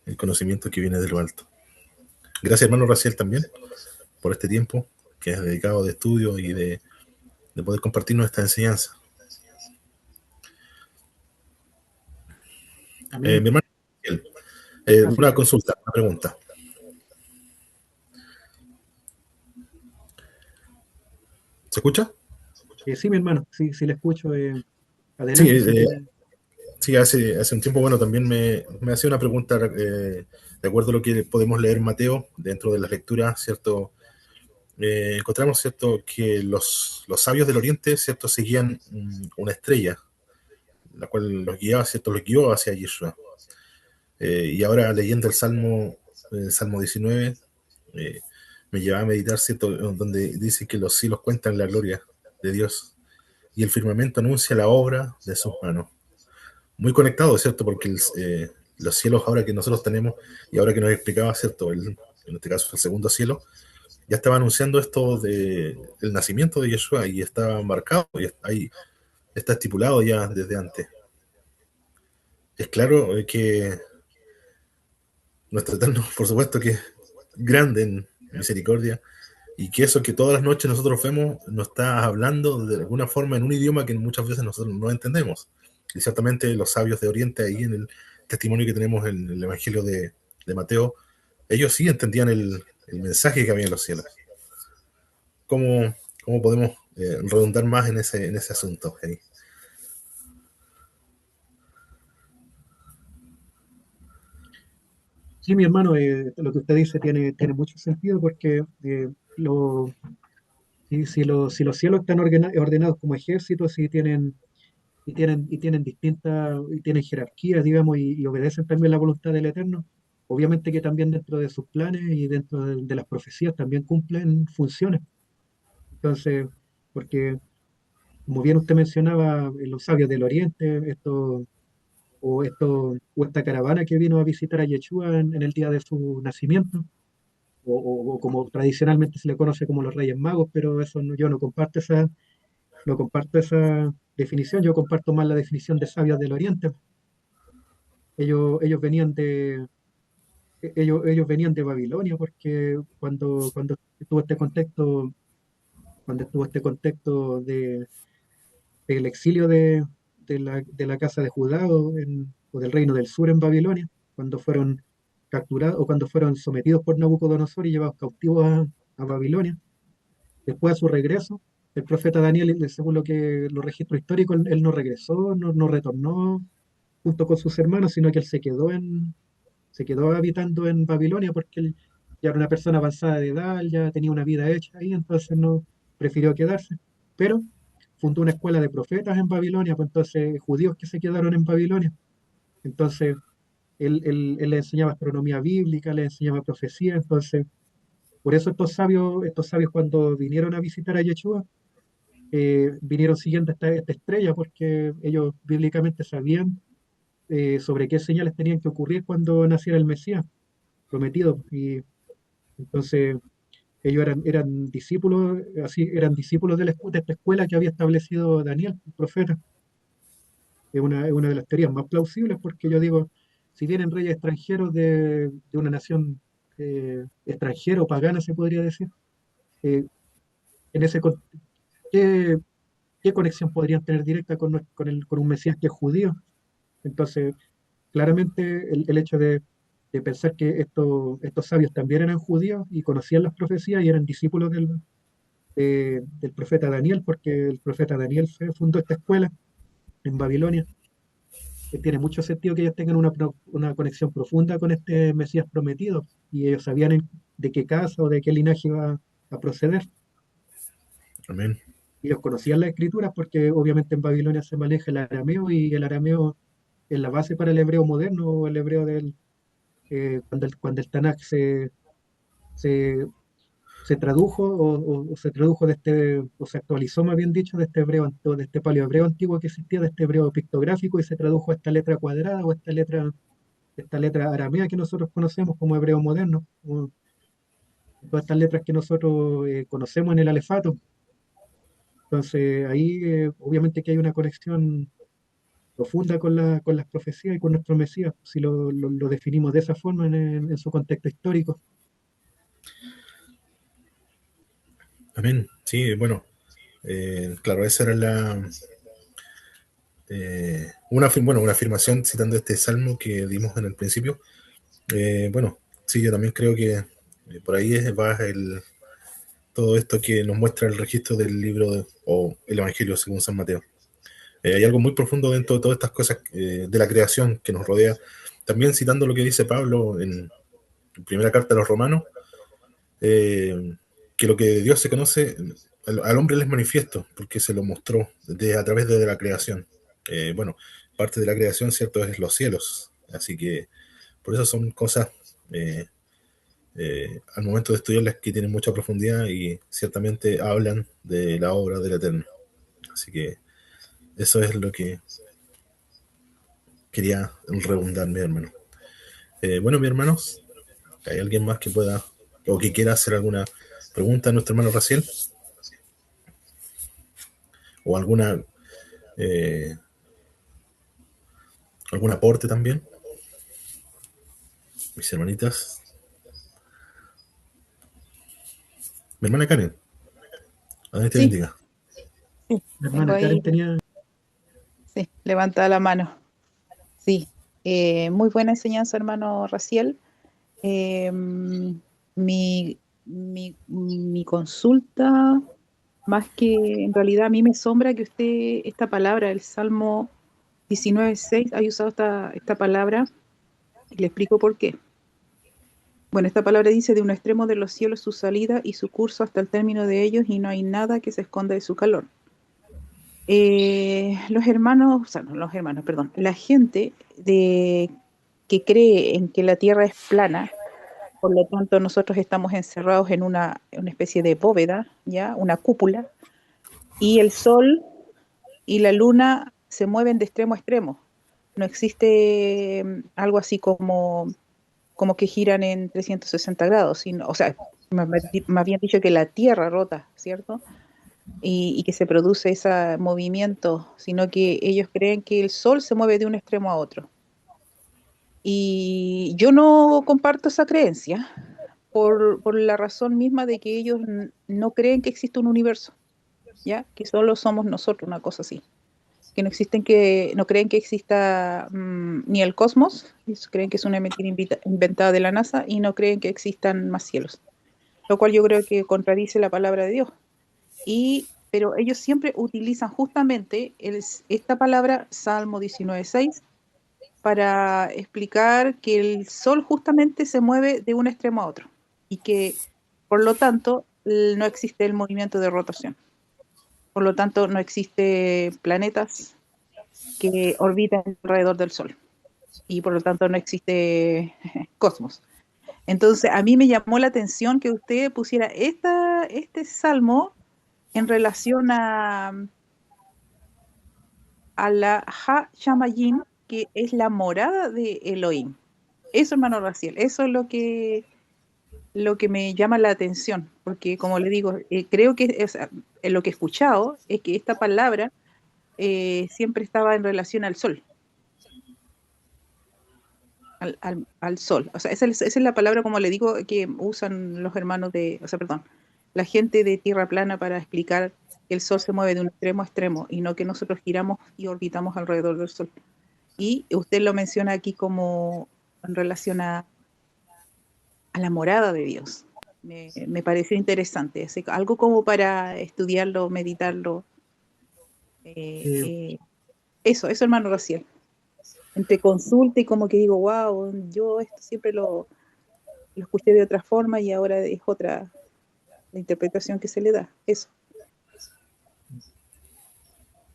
el conocimiento que viene de lo alto. Gracias, hermano Raciel, también por este tiempo que es dedicado de estudio y de poder compartirnos esta enseñanza. Amén. Mi hermano, Así una es. consulta, una pregunta. ¿Se escucha? Sí, mi hermano, sí, sí le escucho. Sí, Adelante, si tiene. sí, hace un tiempo, bueno, también me hacía una pregunta de acuerdo a lo que podemos leer en Mateo, dentro de las lecturas, ¿cierto? Encontramos, ¿cierto?, que los sabios del Oriente, ¿cierto?, seguían una estrella, la cual los guiaba, ¿cierto?, los guió hacia Yeshua. Y ahora leyendo el Salmo 19, eh, me lleva a meditar, ¿cierto?, donde dice que los cielos cuentan la gloria de Dios y el firmamento anuncia la obra de sus manos. Muy conectado, ¿cierto? Porque los cielos ahora que nosotros tenemos, y ahora que nos explicaba, ¿cierto?, en este caso el segundo cielo, ya estaba anunciando esto del nacimiento de Yeshua y está marcado, y ahí está estipulado ya desde antes. Es claro que nuestro Eterno, por supuesto que es grande en misericordia, y que eso que todas las noches nosotros vemos nos está hablando de alguna forma en un idioma que muchas veces nosotros no entendemos. Y ciertamente los sabios de Oriente, ahí en el testimonio que tenemos en el Evangelio de Mateo, ellos sí entendían el mensaje que había en los cielos. ¿Cómo podemos redundar más en ese asunto, Jenny? Sí, mi hermano, lo que usted dice tiene mucho sentido porque si los cielos están ordenados como ejércitos y tienen distintas, y tienen jerarquías, digamos, y obedecen también la voluntad del Eterno, obviamente que también dentro de sus planes y dentro de las profecías también cumplen funciones. Entonces, porque como bien usted mencionaba, los sabios del Oriente, o esta caravana que vino a visitar a Yeshua en el día de su nacimiento, o como tradicionalmente se le conoce como los Reyes Magos, pero eso yo no comparto esa definición, yo comparto más la definición de sabios del Oriente. Ellos venían de Babilonia, porque cuando estuvo este contexto del exilio de la casa de Judá o del reino del sur en Babilonia, cuando fueron capturados o cuando fueron sometidos por Nabucodonosor y llevados cautivos a Babilonia. Después de su regreso, el profeta Daniel, según los registros históricos, él no regresó, no retornó junto con sus hermanos, sino que él se quedó habitando en Babilonia porque él ya era una persona avanzada de edad, él ya tenía una vida hecha ahí, entonces no prefirió quedarse. Pero fundó una escuela de profetas en Babilonia, pues entonces judíos que se quedaron en Babilonia. Entonces él le enseñaba astronomía bíblica, le enseñaba profecía, entonces por eso estos sabios cuando vinieron a visitar a Yeshua, vinieron siguiendo esta estrella porque ellos bíblicamente sabían sobre qué señales tenían que ocurrir cuando naciera el Mesías. prometido. Y entonces ellos eran discípulos, así, eran discípulos de esta escuela que había establecido Daniel, el profeta. Es una de las teorías más plausibles porque yo digo, si vienen reyes extranjeros de una nación extranjera o pagana, se podría decir, eh, en ese, con- ¿qué, qué conexión podrían tener directa con un Mesías que es judío? Entonces, claramente el hecho de pensar que estos sabios también eran judíos y conocían las profecías y eran discípulos del profeta Daniel, porque el profeta Daniel fundó esta escuela en Babilonia. Tiene mucho sentido que ellos tengan una conexión profunda con este Mesías prometido y ellos sabían de qué casa o de qué linaje iba a proceder. Amén. Y ellos conocían las escrituras porque obviamente en Babilonia se maneja el arameo y el arameo es la base para el hebreo moderno o el hebreo cuando el Tanakh se, se tradujo o se tradujo o se actualizó más bien dicho de este hebreo, de este paleohebreo antiguo que existía, de este hebreo pictográfico y se tradujo a esta letra cuadrada o esta letra aramea que nosotros conocemos como hebreo moderno, como todas estas letras que nosotros conocemos en el alefato. Entonces ahí obviamente que hay una conexión profunda con las profecías y con nuestro Mesías, si lo definimos de esa forma en su contexto histórico. Amén. Sí, bueno, claro, esa era una afirmación citando este salmo que dimos en el principio. Bueno, sí, yo también creo que por ahí va todo esto que nos muestra el registro del libro o el Evangelio según San Mateo. Hay algo muy profundo dentro de todas estas cosas de la creación que nos rodea. También citando lo que dice Pablo en primera carta a los romanos, eh, que lo que de Dios se conoce al hombre les manifiesto, porque se lo mostró a través de la creación. Bueno, parte de la creación, ¿cierto?, es los cielos. Así que por eso son cosas, eh, al momento de estudiarlas, que tienen mucha profundidad y ciertamente hablan de la obra del Eterno. Así que eso es lo que quería redundar, mi hermano. Bueno, mis hermanos, ¿hay alguien más que pueda o que quiera hacer alguna pregunta a nuestro hermano Raciel? ¿O eh, algún aporte también? Mis hermanitas. Mi hermana Karen, a Dios te Sí, bendiga. sí, Mi tengo hermana Karen ahí, tenía, sí, levantada la mano. Sí, muy buena enseñanza, hermano Raciel. Mi consulta, más que en realidad a mí me asombra que usted, esta palabra, el Salmo 19:6, haya usado esta palabra y le explico por qué. Bueno, esta palabra dice: de un extremo de los cielos su salida y su curso hasta el término de ellos, y no hay nada que se esconda de su calor. Los hermanos, o sea, no los hermanos, perdón, la gente que cree en que la Tierra es plana, por lo tanto nosotros estamos encerrados en una especie de bóveda, ¿ya? Una cúpula, y el Sol y la Luna se mueven de extremo a extremo. No existe algo así como que giran en 360 grados, sino, o sea, más bien dicho que la Tierra rota, ¿cierto? Y que se produce ese movimiento, sino que ellos creen que el sol se mueve de un extremo a otro. Y yo no comparto esa creencia por la razón misma de que ellos no creen que existe un universo, ¿ya? Que solo somos nosotros, una cosa así. Que no creen que exista ni el cosmos, ellos creen que es una mentira inventada de la NASA, y no creen que existan más cielos, lo cual yo creo que contradice la palabra de Dios. Pero ellos siempre utilizan justamente esta palabra, Salmo 19:6, para explicar que el sol justamente se mueve de un extremo a otro y que, por lo tanto, no existe el movimiento de rotación. Por lo tanto, no existe planetas que orbitan alrededor del sol y por lo tanto no existe cosmos. Entonces, a mí me llamó la atención que usted pusiera este salmo en relación a la Ha Shamayim, que es la morada de Elohim. Eso, hermano Raciel, eso es lo que me llama la atención, porque como le digo, creo que o sea, en lo que he escuchado es que esta palabra siempre estaba en relación al sol, al sol. O sea, esa es la palabra, como le digo, que usan los hermanos o sea, perdón, la gente de tierra plana para explicar que el sol se mueve de un extremo a extremo y no que nosotros giramos y orbitamos alrededor del sol. Y usted lo menciona aquí como en relación a la morada de Dios. Me pareció interesante, así, algo como para estudiarlo, meditarlo. eh, Eh, eh, eso, hermano Raciel. Entre consulta y como que digo, wow, yo esto siempre lo escuché de otra forma y ahora es otra la interpretación que se le da. Eso.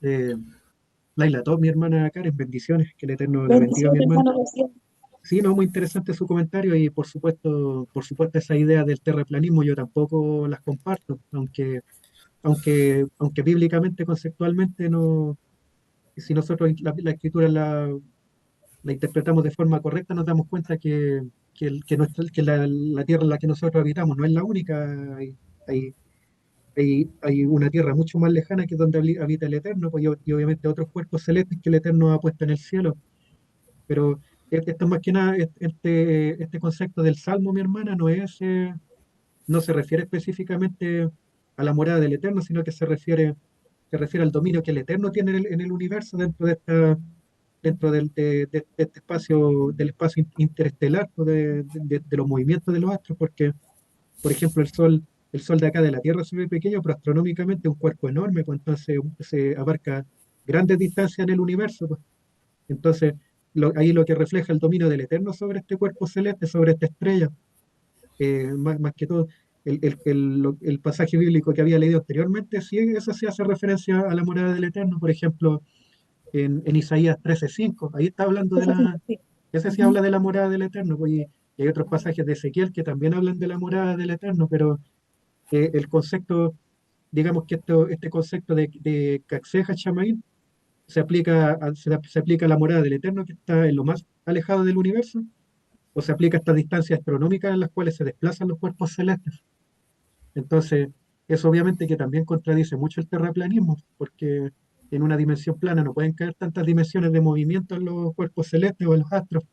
eh, Laila Top, mi hermana Karen, bendiciones, que el Eterno la bendiga, mi Bendiciones, hermana. hermano Raciel. Sí, no, muy interesante su comentario y por supuesto esa idea del terraplanismo yo tampoco las comparto, aunque bíblicamente, conceptualmente no, si nosotros la escritura la interpretamos de forma correcta, nos damos cuenta que la tierra en la que nosotros habitamos no es la única. Hay, hay una tierra mucho más lejana que es donde habita el Eterno, pues, y obviamente otros cuerpos celestes que el Eterno ha puesto en el cielo. Pero esto más que nada, este concepto del Salmo, mi hermana, no se refiere específicamente a la morada del Eterno, sino que se refiere al dominio que el Eterno tiene en el universo dentro de este espacio, del espacio interestelar, o de los movimientos de los astros, porque, por ejemplo, el Sol de acá de la Tierra se ve pequeño, pero astronómicamente es un cuerpo enorme, pues entonces se abarca grandes distancias en el universo, pues. Entonces, ahí lo que refleja el dominio del Eterno sobre este cuerpo celeste, sobre esta estrella, más que todo, el pasaje bíblico que había leído anteriormente, sí, eso sí hace referencia a la morada del Eterno, por ejemplo, en Isaías 13:5, ahí está hablando Eso sí, sí. ese sí Ujú. habla de la morada del Eterno, pues, y hay otros pasajes de Ezequiel que también hablan de la morada del Eterno, pero el concepto, digamos que este concepto de Caxeja Chamaín se aplica a la morada del Eterno que está en lo más alejado del universo, o se aplica a estas distancias astronómicas en las cuales se desplazan los cuerpos celestes. Entonces, eso obviamente que también contradice mucho el terraplanismo, porque en una dimensión plana no pueden caer tantas dimensiones de movimiento en los cuerpos celestes o en los astros.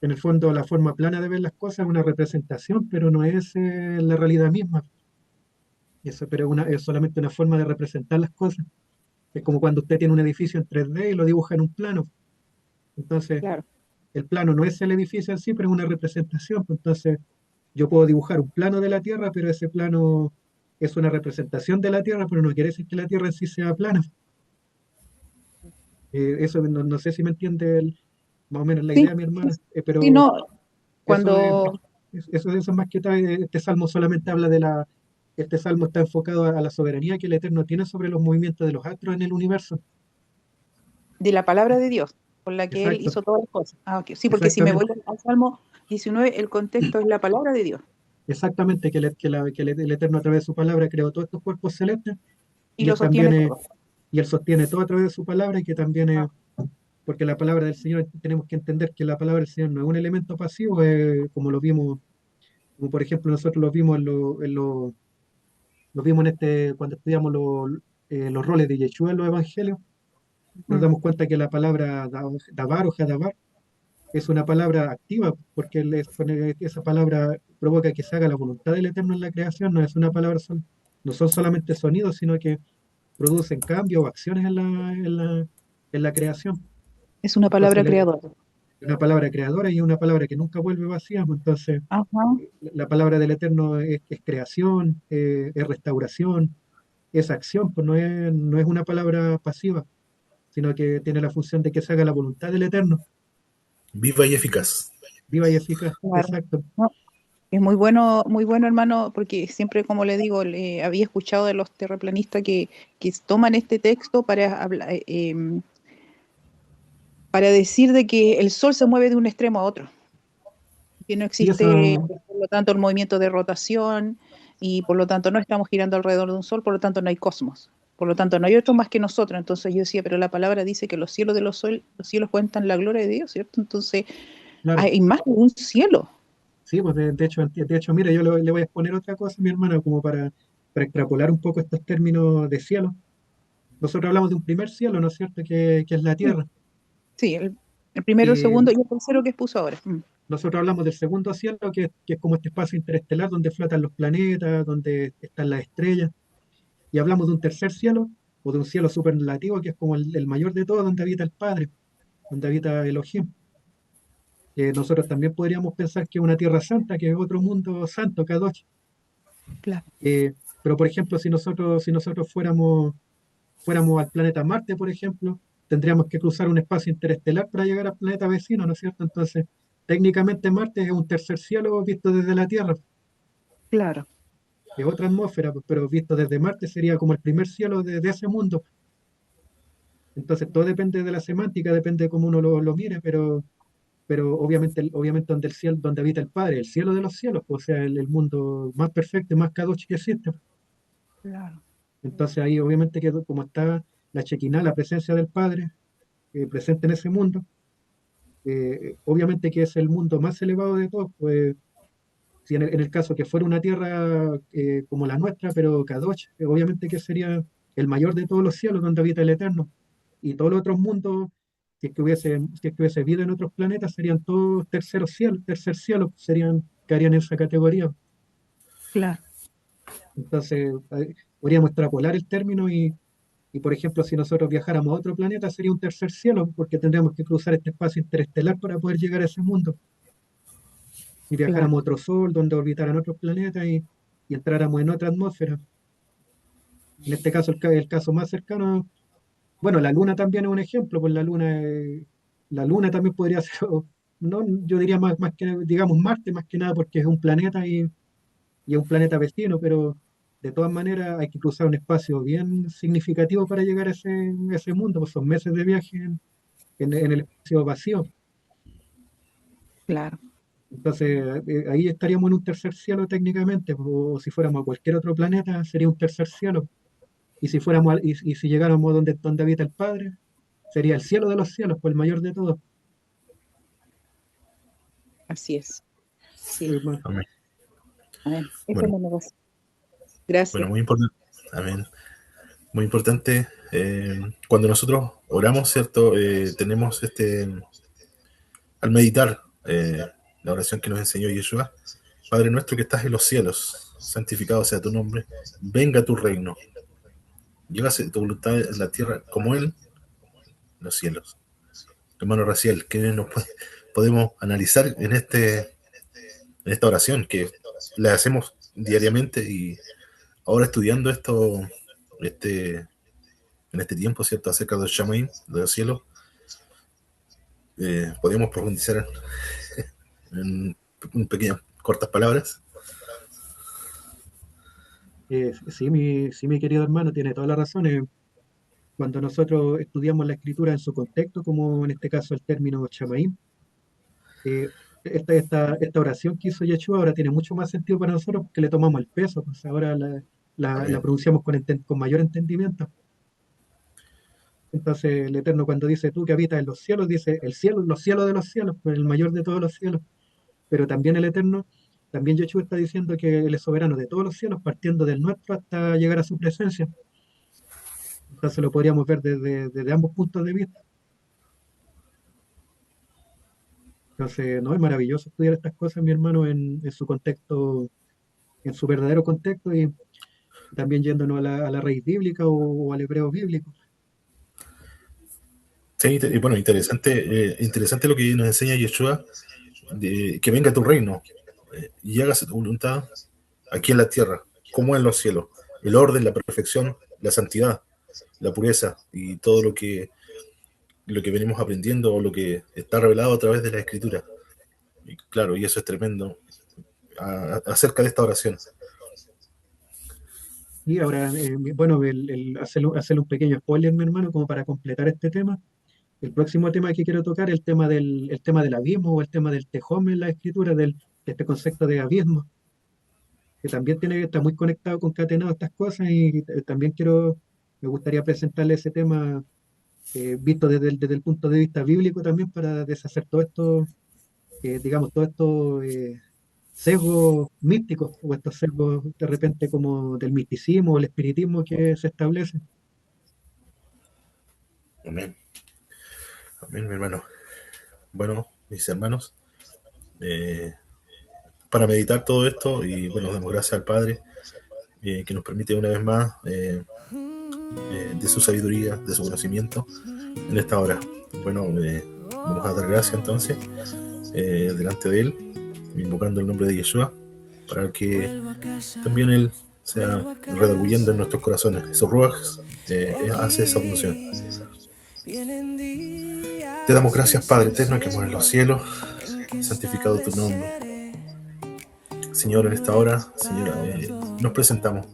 En el fondo, la forma plana de ver las cosas es una representación, pero no es la realidad misma. Eso, pero es solamente una forma de representar las cosas. Es como cuando usted tiene un edificio en 3D y lo dibuja en un plano. Entonces, Claro. el plano no es el edificio en sí, pero es una representación. Entonces, yo puedo dibujar un plano de la Tierra, pero ese plano es una representación de la Tierra, pero no quiere decir que la Tierra en sí sea plana. Eso no sé si me entiende más o menos la Sí, idea, mi sí, hermana, sí, pero no. eso es, Cuando eso más que todo, este salmo solamente habla este salmo está enfocado a la soberanía que el Eterno tiene sobre los movimientos de los astros en el universo. de la palabra de Dios, por la que Él Exacto, hizo todas las cosas. Ah, ok. Sí, porque si me voy exactamente. al Salmo 19, el contexto es la palabra de Dios Exactamente, el Eterno a través de su palabra creó todos estos cuerpos celestes y y lo él también sostiene todo. y él sostiene todo a través de su palabra y que también Ah, porque la palabra del Señor, tenemos que entender que la palabra del Señor no es un elemento pasivo, como lo vimos, como por ejemplo nosotros lo vimos lo vimos cuando estudiamos los roles de Yeshua en los evangelios, nos mm. damos cuenta que la palabra dabar o jadabar es una palabra activa, porque esa palabra provoca que se haga la voluntad del Eterno en la creación, no es una palabra no son solamente sonidos, sino que producen cambios o acciones en la creación. Es una Entonces, palabra creadora. una palabra creadora y una palabra que nunca vuelve vacía, pues. Entonces, Ajá. la palabra del Eterno es creación, es restauración, es acción, pues no es una palabra pasiva, sino que tiene la función de que se haga la voluntad del Eterno, Viva y eficaz. viva y eficaz. Claro. Exacto. No, es muy bueno, hermano, porque siempre, como le digo, le había escuchado de los terraplanistas que toman este texto para hablar, para decir de que el Sol se mueve de un extremo a otro, que no Sí, existe, por lo tanto, el movimiento de rotación y por lo tanto no estamos girando alrededor de un Sol, por lo tanto no hay cosmos. Por lo tanto, no hay otro más que nosotros. Entonces yo decía, pero la palabra dice que los cielos de los cielos cuentan la gloria de Dios, ¿cierto? Entonces Claro, hay más de un cielo. sí, pues de hecho, mira, yo le voy a exponer otra cosa, mi hermana, como para extrapolar un poco estos términos de cielo. Nosotros hablamos de un primer cielo, ¿no es cierto?, que es la Sí, Tierra. sí, el primero, el Y segundo y el tercero que expuso ahora. nosotros hablamos del segundo cielo, que es como este espacio interestelar donde flotan los planetas, donde están las estrellas. Y hablamos de un tercer cielo, o de un cielo superlativo, que es como el mayor de todos, donde habita el Padre, donde habita Elohim. Nosotros también podríamos pensar que es una tierra santa, que es otro mundo santo, Kadosh. Claro, Pero, por ejemplo, si nosotros fuéramos al planeta Marte, por ejemplo, tendríamos que cruzar un espacio interestelar para llegar al planeta vecino, ¿no es cierto? Entonces, técnicamente Marte es un tercer cielo visto desde la Tierra, claro, es otra atmósfera, pues, pero visto desde Marte sería como el primer cielo de ese mundo. Entonces, todo depende de la semántica, depende de cómo uno lo mire, pero obviamente donde el cielo, donde habita el Padre, el cielo de los cielos, pues, o sea, el mundo más perfecto y más kadosh que existe. claro, Entonces ahí obviamente que como está la Shekinah, la presencia del Padre, presente en ese mundo, obviamente que es el mundo más elevado de todos, pues si en el caso que fuera una tierra como la nuestra, pero kadosh, obviamente que sería el mayor de todos los cielos donde habita el Eterno. Y todos los otros mundos, si es que hubiese vida en otros planetas, serían todos terceros cielos, tercer cielo, caerían en esa categoría. claro. Entonces, podríamos extrapolar el término y, por ejemplo, si nosotros viajáramos a otro planeta, sería un tercer cielo, porque tendríamos que cruzar este espacio interestelar para poder llegar a ese mundo. Y Claro. viajáramos a otro sol, donde orbitaran otros planetas y entráramos en otra atmósfera. En este caso, el caso más cercano, bueno, la Luna también es un ejemplo, pues la Luna también podría ser, no, yo diría más que, digamos, Marte, más que nada, porque es un planeta y es un planeta vecino, pero de todas maneras hay que cruzar un espacio bien significativo para llegar a ese mundo, pues son meses de viaje en el espacio vacío. Claro. Entonces, ahí estaríamos en un tercer cielo técnicamente, o si fuéramos a cualquier otro planeta, sería un tercer cielo. Y si llegáramos donde habita el Padre, sería el cielo de los cielos, pues el mayor de todos. Así es. Sí. Hermano. Amén. Amén. Esa es Bueno, la negación. Gracias. bueno, muy importante. Amén. Muy importante. Cuando nosotros oramos, ¿cierto? Tenemos al meditar la oración que nos enseñó Yeshua, Padre nuestro que estás en los cielos, santificado sea tu nombre, venga tu reino, llegase tu voluntad en la tierra como Él en los cielos. Hermano Raciel, ¿qué podemos analizar en esta oración que la hacemos diariamente y ahora estudiando esto este, en este tiempo, ¿cierto? Acerca de los Shamaim, de los cielos, podemos profundizar en pequeñas, cortas palabras. Sí, mi querido hermano, tiene toda la razón. Cuando nosotros estudiamos la escritura en su contexto, como en este caso el término chamaín, eh, esta oración que hizo Yeshua ahora tiene mucho más sentido para nosotros porque le tomamos el peso, pues ahora la Amén. pronunciamos con mayor entendimiento. Entonces el Eterno cuando dice tú que habitas en los cielos, dice el cielo, los cielos de los cielos, pues el mayor de todos los cielos. Pero también el Eterno, también Yeshua está diciendo que Él es soberano de todos los cielos, partiendo del nuestro hasta llegar a su presencia. Entonces lo podríamos ver desde ambos puntos de vista. Entonces, no, es maravilloso estudiar estas cosas, mi hermano, en su contexto, en su verdadero contexto y también yéndonos a la raíz bíblica o al hebreo bíblico. Sí, y bueno, interesante lo que nos enseña Yeshua, de que venga tu reino y hágase tu voluntad aquí en la tierra, como en los cielos. El orden, la perfección, la santidad, la pureza y todo lo que venimos aprendiendo o lo que está revelado a través de la escritura. Y claro, y eso es tremendo acerca de esta oración. Y ahora, bueno, hacerle un pequeño spoiler, mi hermano, como para completar este tema. El próximo tema que quiero tocar es el tema del abismo o el tema del tejón en la escritura, de este concepto de abismo, que también está muy conectado, concatenado a estas cosas y también me gustaría presentarle ese tema visto desde el punto de vista bíblico también para deshacer todo esto, digamos, todos estos sesgos místicos o estos sesgos de repente como del misticismo o el espiritismo que se establece. Amén. Amén, mi hermano. Bueno, mis hermanos, eh, para meditar todo esto, y bueno, damos gracias al Padre que nos permite una vez más de su sabiduría, de su conocimiento en esta hora. Bueno, vamos a dar gracias entonces delante de Él, invocando el nombre de Yeshua, para que también Él sea redarguyendo en nuestros corazones. Esos ruajes hace esa función. Te damos gracias, Padre eterno, que moras en los cielos, santificado tu nombre. Señor, en esta hora, Señor, nos presentamos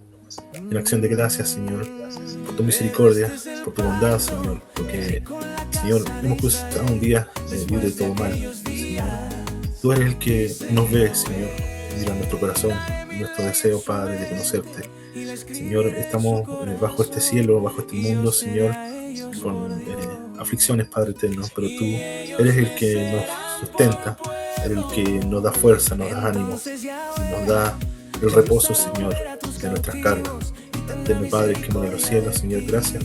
en acción de gracias, Señor, por tu misericordia, por tu bondad, Señor, porque, Señor, hemos cruzado un día libre de todo mal. Señor, tú eres el que nos ve, Señor, mira nuestro corazón, nuestro deseo, Padre, de conocerte. Señor, estamos bajo este cielo, bajo este mundo, Señor, con aflicciones, Padre eterno, pero tú eres el que nos sustenta, eres el que nos da fuerza, nos da ánimo, nos da el reposo, Señor, de nuestras cargas. Eterno Padre que mora en los cielos, Señor, gracias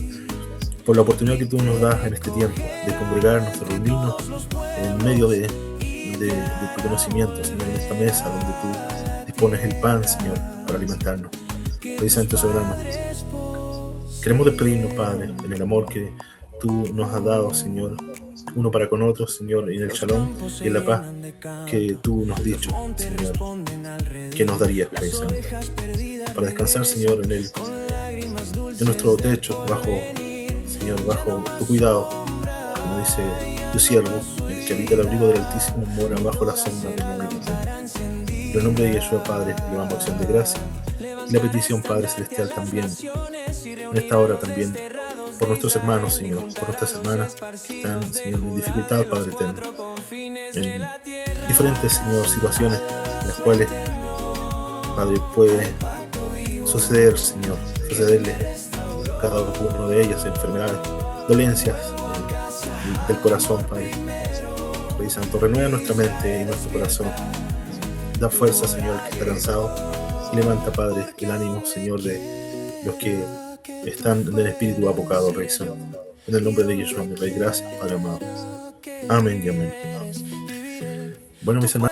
por la oportunidad que tú nos das en este tiempo de congregarnos, de reunirnos en medio de tu conocimiento, Señor, en esta mesa donde tú dispones el pan, Señor, para alimentarnos. Rey Santo Soberano, queremos despedirnos, Padre, en el amor que tú nos has dado, Señor, uno para con otros, Señor, y en el shalom y en la paz que tú nos has dicho, Señor, que nos darías, Rey Santo, para descansar, Señor, en nuestro techo, Señor, bajo tu cuidado, como dice tu siervo, el que habita el abrigo del Altísimo mora bajo la sombra del Omnipotente. En el nombre de Yeshua, Padre, le damos acción de gracia y la petición, Padre Celestial, también en esta hora también por nuestros hermanos, Señor, por nuestras hermanas que están, Señor, en dificultad, Padre eterno, en diferentes, Señor, situaciones en las cuales, Padre, puede sucederle a cada uno de ellas enfermedades, dolencias del corazón, Padre. Rey Santo, renueva nuestra mente y nuestro corazón. Da fuerza, Señor, que está cansado, y levanta, Padre, el ánimo, Señor, de los que están en el espíritu apocado, Rey Santo. En el nombre de Yeshua, mi Rey, gracias, Padre amado. Amén y amén. Bueno, mis hermanos.